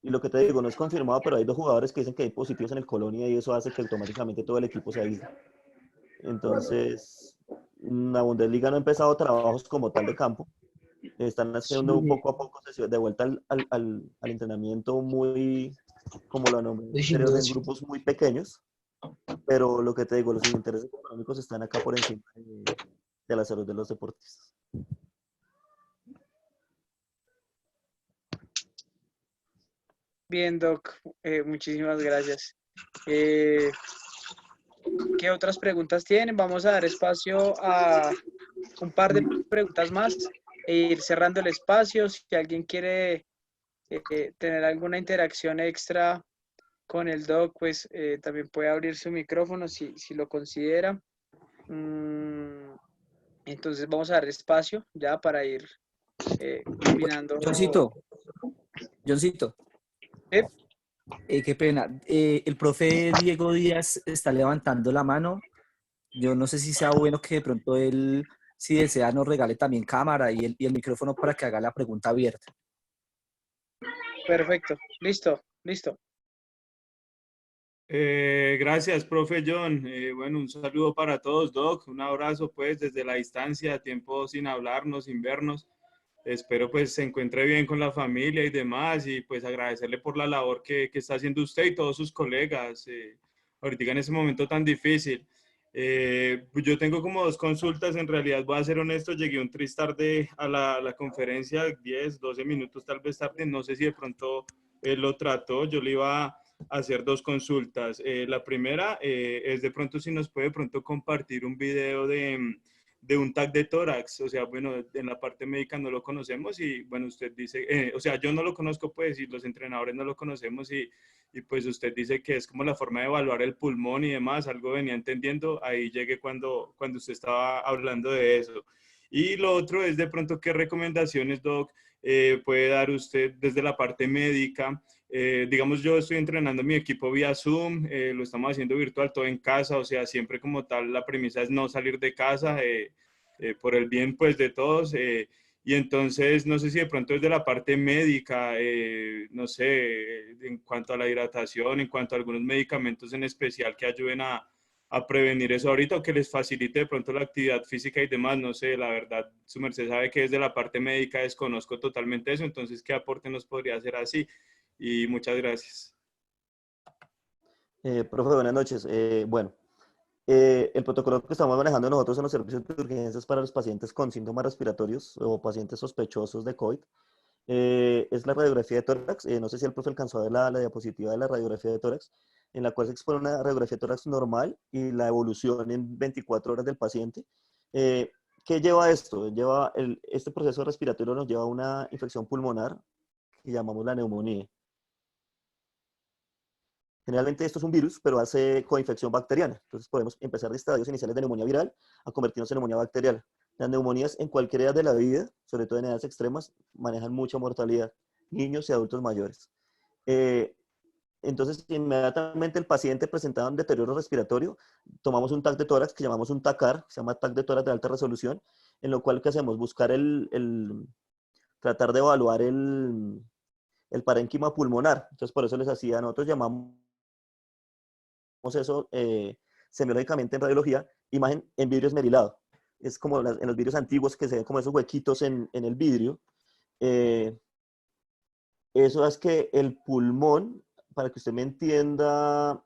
Y lo que te digo, no es confirmado, pero hay 2 jugadores que dicen que hay positivos en el Colonia y eso hace que automáticamente todo el equipo se aísle. Entonces, la Bundesliga no ha empezado trabajos como tal de campo. Están haciendo Sí, poco a poco de vuelta al entrenamiento muy, como lo nombré anterior, en grupos muy pequeños. Pero lo que te digo, los intereses económicos están acá por encima de la salud de los deportistas. Bien, Doc, muchísimas gracias. ¿Qué otras preguntas tienen? Vamos a dar espacio a un par de preguntas más e ir cerrando el espacio. Si alguien quiere tener alguna interacción extra con el Doc, pues también puede abrir su micrófono si lo considera. Entonces vamos a dar espacio ya para ir culminando. Johncito, Eh, qué pena. El profe Diego Díaz está levantando la mano. Yo no sé si sea bueno que de pronto él, si desea, nos regale también cámara y el micrófono para que haga la pregunta abierta. Perfecto, listo, listo. Gracias, profe John. Bueno, un saludo para todos, Doc. Un abrazo, pues, desde la distancia, tiempo sin hablarnos, sin vernos. Espero, pues, se encuentre bien con la familia y demás, y pues agradecerle por la labor que está haciendo usted y todos sus colegas, ahorita en ese momento tan difícil. Pues yo tengo como 2 consultas, en realidad voy a ser honesto, llegué un tris tarde a la conferencia, 10, 12 minutos tal vez tarde, no sé si de pronto él lo trató, yo le iba a hacer 2 consultas. La primera es de pronto si nos puede de pronto compartir un video de un TAC de tórax, o sea, bueno, en la parte médica no lo conocemos y bueno, usted dice, o sea, yo no lo conozco pues y los entrenadores no lo conocemos y pues usted dice que es como la forma de evaluar el pulmón y demás, algo venía entendiendo, ahí llegué cuando usted estaba hablando de eso. Y lo otro es de pronto qué recomendaciones, Doc, puede dar usted desde la parte médica. Digamos, yo estoy entrenando mi equipo vía Zoom, lo estamos haciendo virtual, todo en casa, o sea, siempre como tal, la premisa es no salir de casa por el bien, pues, de todos. Y entonces, no sé si de pronto desde la parte médica, no sé, en cuanto a la hidratación, en cuanto a algunos medicamentos en especial que ayuden a prevenir eso ahorita o que les facilite de pronto la actividad física y demás, no sé, la verdad, su merced sabe que desde la parte médica desconozco totalmente eso, entonces, ¿qué aporte nos podría hacer así? Y muchas gracias. Profe, buenas noches. Bueno, el protocolo que estamos manejando nosotros en los servicios de urgencias para los pacientes con síntomas respiratorios o pacientes sospechosos de COVID es la radiografía de tórax. No sé si el profe alcanzó a ver la diapositiva de la radiografía de tórax, en la cual se expone una radiografía de tórax normal y la evolución en 24 horas del paciente. ¿Qué lleva esto? Este proceso respiratorio nos lleva a una infección pulmonar que llamamos la neumonía. Generalmente esto es un virus, pero hace coinfección bacteriana. Entonces podemos empezar de estadios iniciales de neumonía viral a convertirnos en neumonía bacteriana. Las neumonías en cualquier edad de la vida, sobre todo en edades extremas, manejan mucha mortalidad, niños y adultos mayores. Eh, entonces, inmediatamente el paciente presentaba un deterioro respiratorio, tomamos un TAC de tórax que llamamos un TACAR, que se llama TAC de tórax de alta resolución, en lo cual ¿qué hacemos? Buscar tratar de evaluar el parénquima pulmonar. Entonces, por eso les hacía, nosotros llamamos eso semiológicamente en radiología, imagen en vidrio esmerilado. Es como en los vidrios antiguos que se ven como esos huequitos en el vidrio. Eh, Eso es que el pulmón, para que usted me entienda,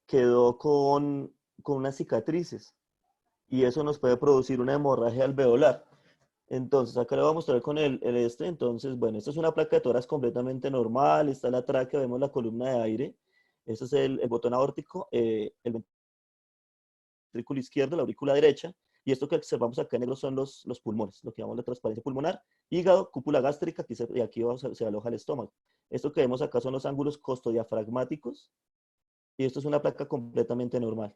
quedó con unas cicatrices y eso nos puede producir una hemorragia alveolar. Entonces, acá le voy a mostrar con entonces, bueno, esto es una placa de tórax completamente normal, está la tráquea, vemos la columna de aire, este es el botón aórtico, el ventrículo izquierdo, la aurícula derecha, y esto que observamos acá en negro son los pulmones, lo que llamamos la transparencia pulmonar, hígado, cúpula gástrica, y aquí se aloja el estómago. Esto que vemos acá son los ángulos costodiafragmáticos, y esto es una placa completamente normal.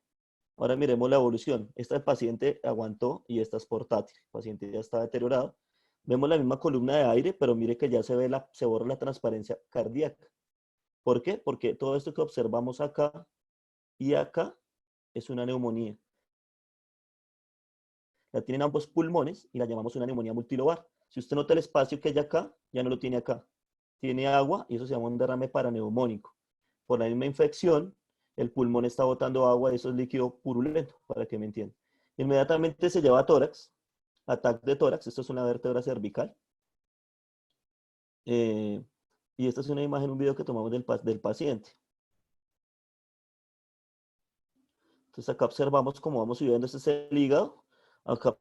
Ahora miremos la evolución. Esta paciente aguantó y esta es portátil. El paciente ya está deteriorado. Vemos la misma columna de aire, pero mire que ya se borra la transparencia cardíaca. ¿Por qué? Porque todo esto que observamos acá y acá es una neumonía. sea, tienen ambos pulmones y la llamamos una neumonía multilobar. Si usted nota el espacio que hay acá, ya no lo tiene acá. Tiene agua y eso se llama un derrame paraneumónico. Por la misma infección, el pulmón está botando agua y eso es líquido purulento, para que me entiendan. Inmediatamente se lleva a tórax, ataque de tórax, esto es una vértebra cervical. Y esta es una imagen, un video que tomamos del paciente. Entonces acá observamos cómo vamos subiendo, este es el hígado. Acá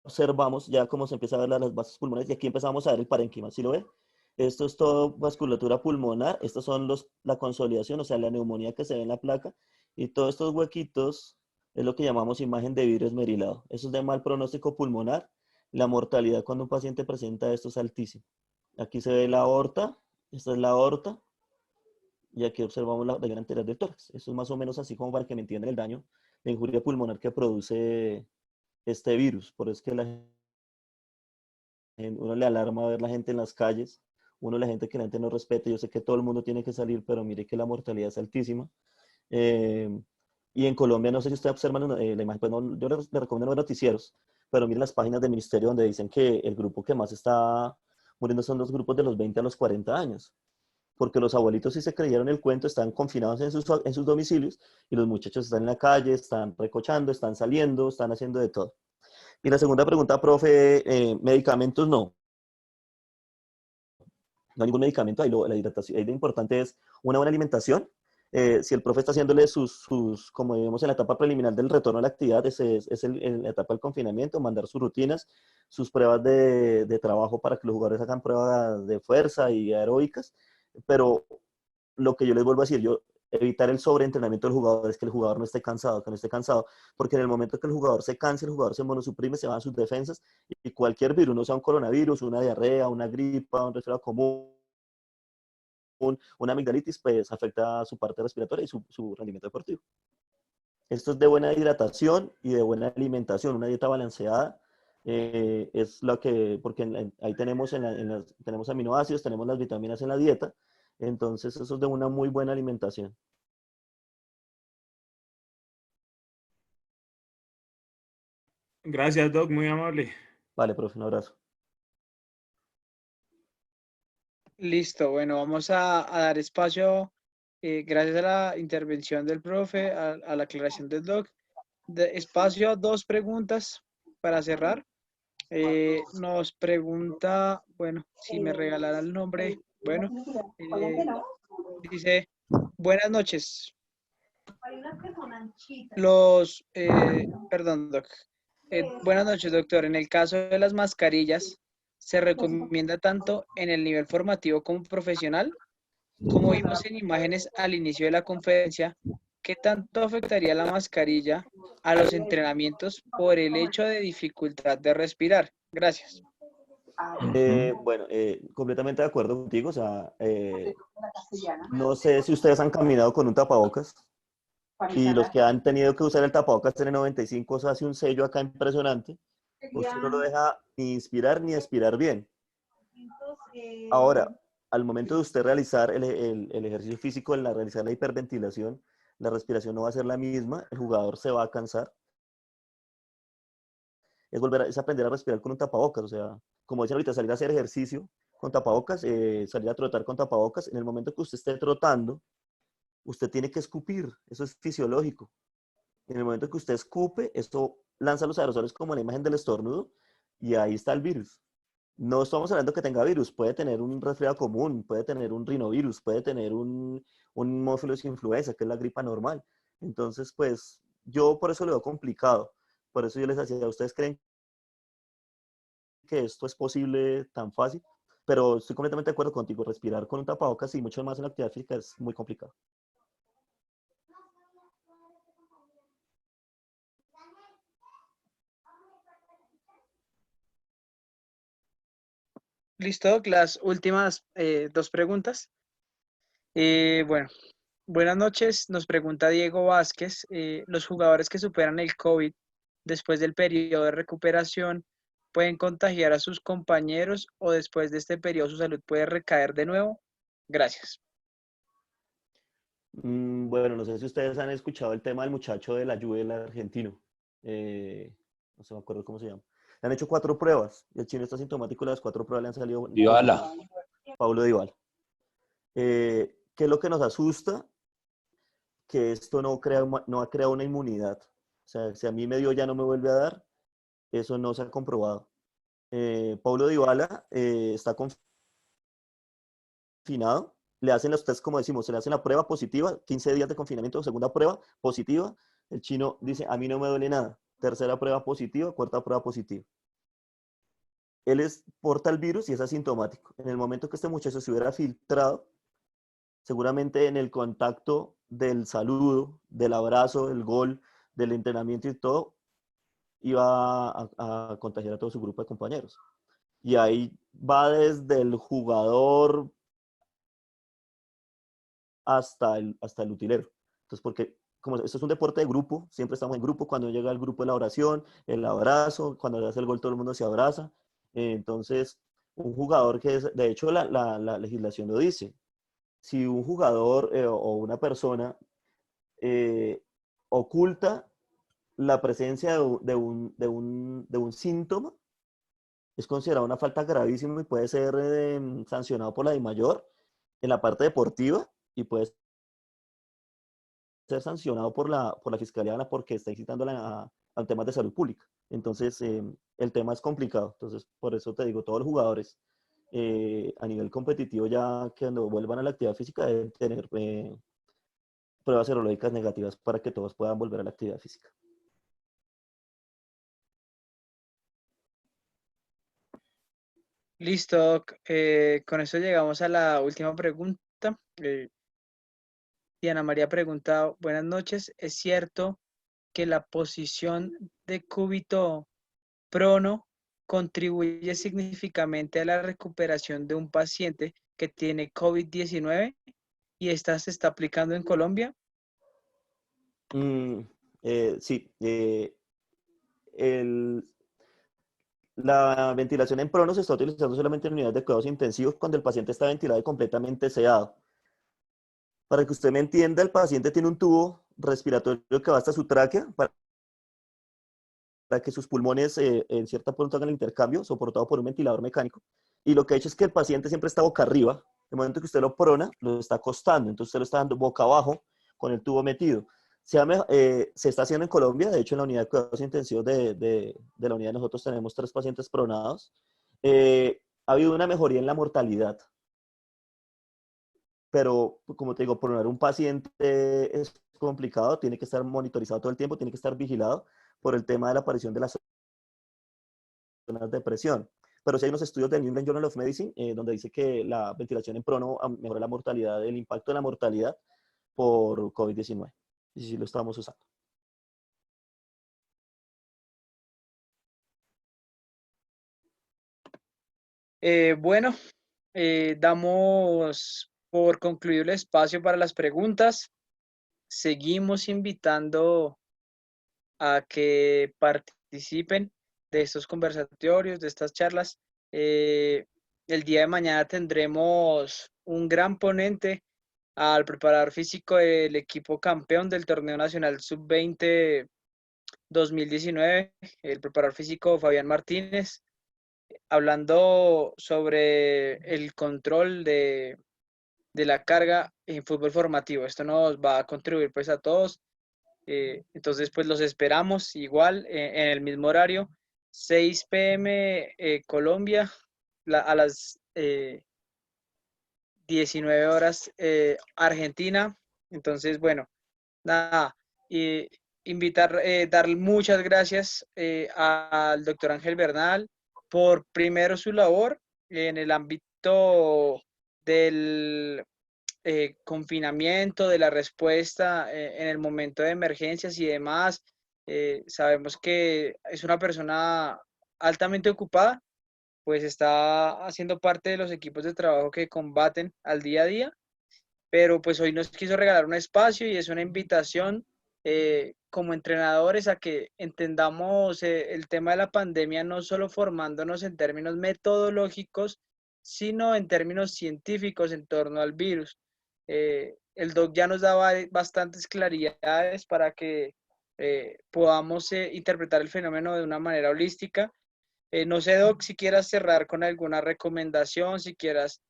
observamos ya cómo se empieza a ver las vasos pulmonares y aquí empezamos a ver el parénquima, ¿sí lo ve? Esto es todo vasculatura pulmonar, estos son la consolidación, o sea, la neumonía que se ve en la placa, y todos estos huequitos es lo que llamamos imagen de vidrio esmerilado. Eso es de mal pronóstico pulmonar. La mortalidad cuando un paciente presenta esto es altísima. Aquí se ve la aorta, esta es la aorta, y aquí observamos la región anterior del tórax. Eso es más o menos así como para que me entiendan el daño de injuria pulmonar que produce este virus. Por eso es que uno le alarma ver la gente en las calles, la gente que la gente no respeta. Yo sé que todo el mundo tiene que salir, pero mire que la mortalidad es altísima. Y en Colombia, no sé si usted observa la imagen, pues no, yo le recomiendo no ver noticieros, pero mire las páginas del ministerio donde dicen que el grupo que más está muriendo son los grupos de los 20 a los 40 años. Porque los abuelitos sí se creyeron el cuento, están confinados en sus domicilios y los muchachos están en la calle, están recochando, están saliendo, están haciendo de todo. Y la segunda pregunta, profe, medicamentos no. No hay ningún medicamento, la hidratación, ahí lo importante es una buena alimentación. Si el profe está haciéndole como vemos en la etapa preliminar del retorno a la actividad, es la etapa del confinamiento, mandar sus rutinas, sus pruebas de trabajo para que los jugadores hagan pruebas de fuerza y aeróbicas, pero lo que yo les vuelvo a decir, evitar el sobreentrenamiento del jugador es que el jugador no esté cansado, que no esté cansado, porque en el momento que el jugador se canse, el jugador se monosuprime, se van a sus defensas y cualquier virus, no sea un coronavirus, una diarrea, una gripa, un resfriado común, una amigdalitis, pues afecta a su parte respiratoria y su rendimiento deportivo. Esto es de buena hidratación y de buena alimentación, una dieta balanceada. Es lo que, porque ahí tenemos, tenemos aminoácidos, tenemos las vitaminas en la dieta, entonces eso es de una muy buena alimentación. Gracias, Doc, muy amable. Vale, profe, un abrazo. Listo, bueno, vamos a dar espacio, gracias a la intervención del profe, a la aclaración del doc, espacio a dos preguntas para cerrar. Nos pregunta, bueno, si me regalara el nombre, bueno, dice, buenas noches. Perdón, doc. Buenas noches, doctor. En el caso de las mascarillas, ¿se recomienda tanto en el nivel formativo como profesional? Como vimos en imágenes al inicio de la conferencia, ¿qué tanto afectaría la mascarilla a los entrenamientos por el hecho de dificultad de respirar? Gracias. Bueno, completamente de acuerdo contigo. O sea, no sé si ustedes han caminado con un tapabocas y los que han tenido que usar el tapabocas N95, eso hace un sello acá impresionante. Usted no lo deja ni inspirar ni expirar bien. Ahora, al momento de usted realizar el ejercicio físico, realizar la hiperventilación, la respiración no va a ser la misma, el jugador se va a cansar. Es aprender a respirar con un tapabocas, o sea, como dicen ahorita, salir a hacer ejercicio con tapabocas, salir a trotar con tapabocas. En el momento que usted esté trotando, usted tiene que escupir, eso es fisiológico. En el momento que usted escupe, esto lanza los aerosoles como la imagen del estornudo y ahí está el virus. No estamos hablando que tenga virus, puede tener un resfriado común, puede tener un rinovirus, puede tener un Haemophilus influenza, que es la gripa normal. Entonces, pues, yo por eso lo veo complicado. Por eso yo les decía, ¿ustedes creen que esto es posible tan fácil? Pero estoy completamente de acuerdo contigo, respirar con un tapabocas y mucho más en la actividad física es muy complicado. Listo, las últimas dos preguntas. Bueno, buenas noches. Nos pregunta Diego Vázquez, ¿los jugadores que superan el COVID después del periodo de recuperación pueden contagiar a sus compañeros o después de este periodo su salud puede recaer de nuevo? Gracias. Bueno, no sé si ustedes han escuchado el tema del muchacho de la Juve, el argentino. no se me acuerdo cómo se llama. Le han hecho 4 pruebas y el chino está asintomático y las 4 pruebas le han salido Dybala. positivas. Paulo Dybala. ¿Qué es lo que nos asusta? Que esto no ha creado una inmunidad. O sea, si a mí me dio ya no me vuelve a dar, eso no se ha comprobado. Paulo Dybala está confinado, le hacen los test, como decimos, se le hacen la prueba positiva, 15 días de confinamiento, segunda prueba positiva, el chino dice, a mí no me duele nada, tercera prueba positiva, cuarta prueba positiva. Él porta el virus y es asintomático. En el momento que este muchacho se hubiera filtrado, seguramente en el contacto del saludo, del abrazo, del gol, del entrenamiento y todo, iba a contagiar a todo su grupo de compañeros. Y ahí va desde el jugador hasta el utilero. Entonces, porque como esto es un deporte de grupo, siempre estamos en grupo, cuando llega el grupo de la oración, el abrazo, cuando le hace el gol todo el mundo se abraza. Entonces, un jugador que es, de hecho la legislación lo dice, si un jugador o una persona oculta la presencia de un síntoma, es considerado una falta gravísima y puede ser sancionado por la DIMAYOR en la parte deportiva y puede ser sancionado por la Fiscalía porque está incitando a temas de salud pública. Entonces, el tema es complicado. Entonces, por eso te digo, todos los jugadores a nivel competitivo ya que cuando vuelvan a la actividad física deben tener pruebas serológicas negativas para que todos puedan volver a la actividad física. Listo, Doc. Con eso llegamos a la última pregunta. Diana María pregunta, buenas noches, ¿es cierto que la posición de cúbito prono contribuye significativamente a la recuperación de un paciente que tiene COVID-19 y esta se está aplicando en Colombia? Sí. La ventilación en prono se está utilizando solamente en unidades de cuidados intensivos cuando el paciente está ventilado y completamente sedado. Para que usted me entienda, el paciente tiene un tubo respiratorio que va hasta su tráquea para que sus pulmones en cierta punto hagan el intercambio, soportado por un ventilador mecánico. Y lo que ha hecho es que el paciente siempre está boca arriba. En el momento que usted lo prona, lo está acostando. Entonces usted lo está dando boca abajo con el tubo metido. Se está haciendo en Colombia. De hecho, en la unidad de cuidados intensivos de la unidad de nosotros tenemos 3 pacientes pronados. Ha habido una mejoría en la mortalidad. Pero, como te digo, pronar un paciente es complicado. Tiene que estar monitorizado todo el tiempo. Tiene que estar vigilado por el tema de la aparición de las zonas de presión. Pero sí hay unos estudios del New England Journal of Medicine donde dice que la ventilación en prono mejora la mortalidad, el impacto de la mortalidad por COVID-19. Y sí lo estamos usando. Bueno, damos por concluido el espacio para las preguntas. Seguimos invitando a que participen de estos conversatorios, de estas charlas. El día de mañana tendremos un gran ponente al preparador físico del equipo campeón del torneo nacional sub-20 2019, el preparador físico Fabián Martínez, hablando sobre el control de la carga en fútbol formativo. Esto nos va a contribuir pues a todos. Entonces pues los esperamos igual en el mismo horario, 6 p.m. Colombia, a las 19 horas Argentina. Entonces bueno, nada, dar muchas gracias al doctor Ángel Bernal por primero su labor en el ámbito del confinamiento, de la respuesta en el momento de emergencias y demás. Sabemos que es una persona altamente ocupada, pues está haciendo parte de los equipos de trabajo que combaten al día a día, pero pues hoy nos quiso regalar un espacio y es una invitación como entrenadores a que entendamos el tema de la pandemia, no solo formándonos en términos metodológicos, sino en términos científicos en torno al virus. El doc ya nos daba bastantes claridades para que podamos interpretar el fenómeno de una manera holística. No sé, Doc, si quieras cerrar con alguna recomendación, si quieras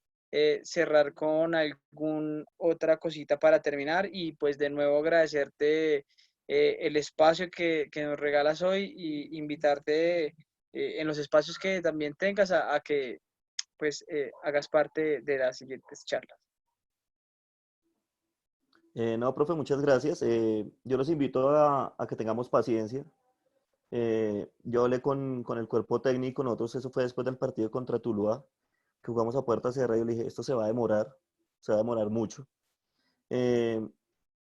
cerrar con alguna otra cosita para terminar y pues de nuevo agradecerte el espacio que nos regalas hoy y invitarte en los espacios que también tengas a que pues hagas parte de las siguientes charlas. No, profe, muchas gracias. Yo los invito a que tengamos paciencia. Yo hablé con el cuerpo técnico, nosotros, eso fue después del partido contra Tuluá, que jugamos a puerta cerrada, y yo le dije, esto se va a demorar mucho. Eh,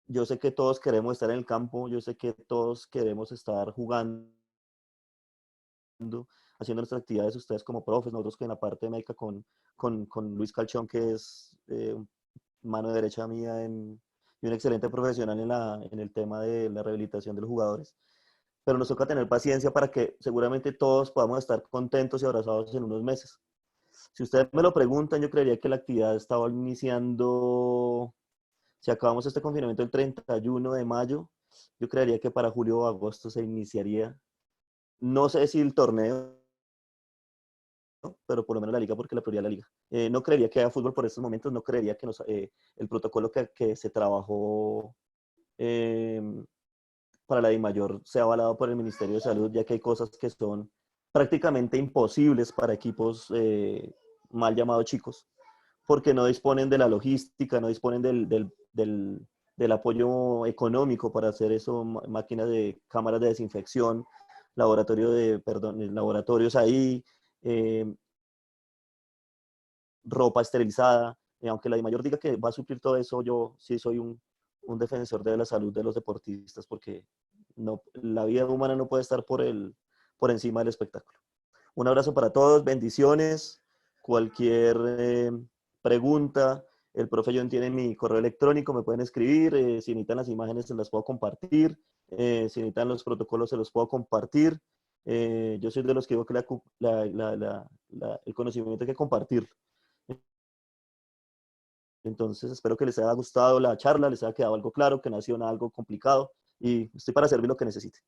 yo sé que todos queremos estar en el campo, yo sé que todos queremos estar jugando, haciendo nuestras actividades, ustedes como profes, nosotros que en la parte médica con Luis Calchón, que es mano derecha mía y un excelente profesional en el tema de la rehabilitación de los jugadores. Pero nos toca tener paciencia para que seguramente todos podamos estar contentos y abrazados en unos meses. Si ustedes me lo preguntan, yo creería que la actividad estaba iniciando, si acabamos este confinamiento el 31 de mayo, yo creería que para julio o agosto se iniciaría, no sé si el torneo, ¿no? Pero por lo menos la liga, porque la prioridad es la liga. No creería que haya fútbol por estos momentos, no creería que el protocolo que se trabajó eh, para la DIMAYOR sea avalado por el Ministerio de Salud, ya que hay cosas que son prácticamente imposibles para equipos mal llamados chicos, porque no disponen de la logística, no disponen del apoyo económico para hacer eso, máquinas de cámaras de desinfección, laboratorios ahí, eh, ropa esterilizada. Aunque la DIMAYOR diga que va a suplir todo eso, yo sí soy un defensor de la salud de los deportistas, porque no, la vida humana no puede estar por encima del espectáculo. Un abrazo para todos, bendiciones. Cualquier pregunta, el profe John tiene mi correo electrónico, me pueden escribir. Si necesitan las imágenes, se las puedo compartir. Si necesitan los protocolos, se los puedo compartir. Yo soy de los que digo que el conocimiento hay que compartirlo. Entonces, espero que les haya gustado la charla, les haya quedado algo claro, que no ha sido nada algo complicado, y estoy para servir lo que necesite.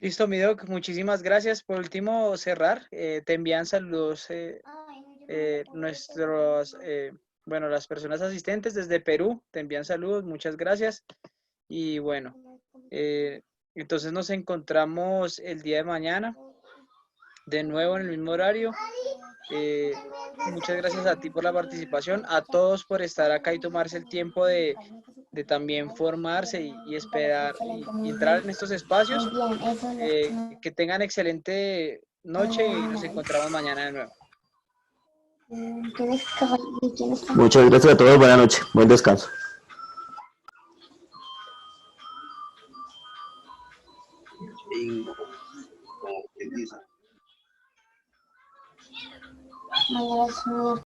Listo, mi Doc, muchísimas gracias. Por último, cerrar, te envían saludos bueno, las personas asistentes desde Perú, te envían saludos, muchas gracias. Y bueno, entonces nos encontramos el día de mañana, de nuevo en el mismo horario. Muchas gracias a ti por la participación, a todos por estar acá y tomarse el tiempo de también formarse y esperar y entrar en estos espacios. Que tengan excelente noche y nos encontramos mañana de nuevo. Muchas gracias a todos, buenas noches, buen descanso. Mañana es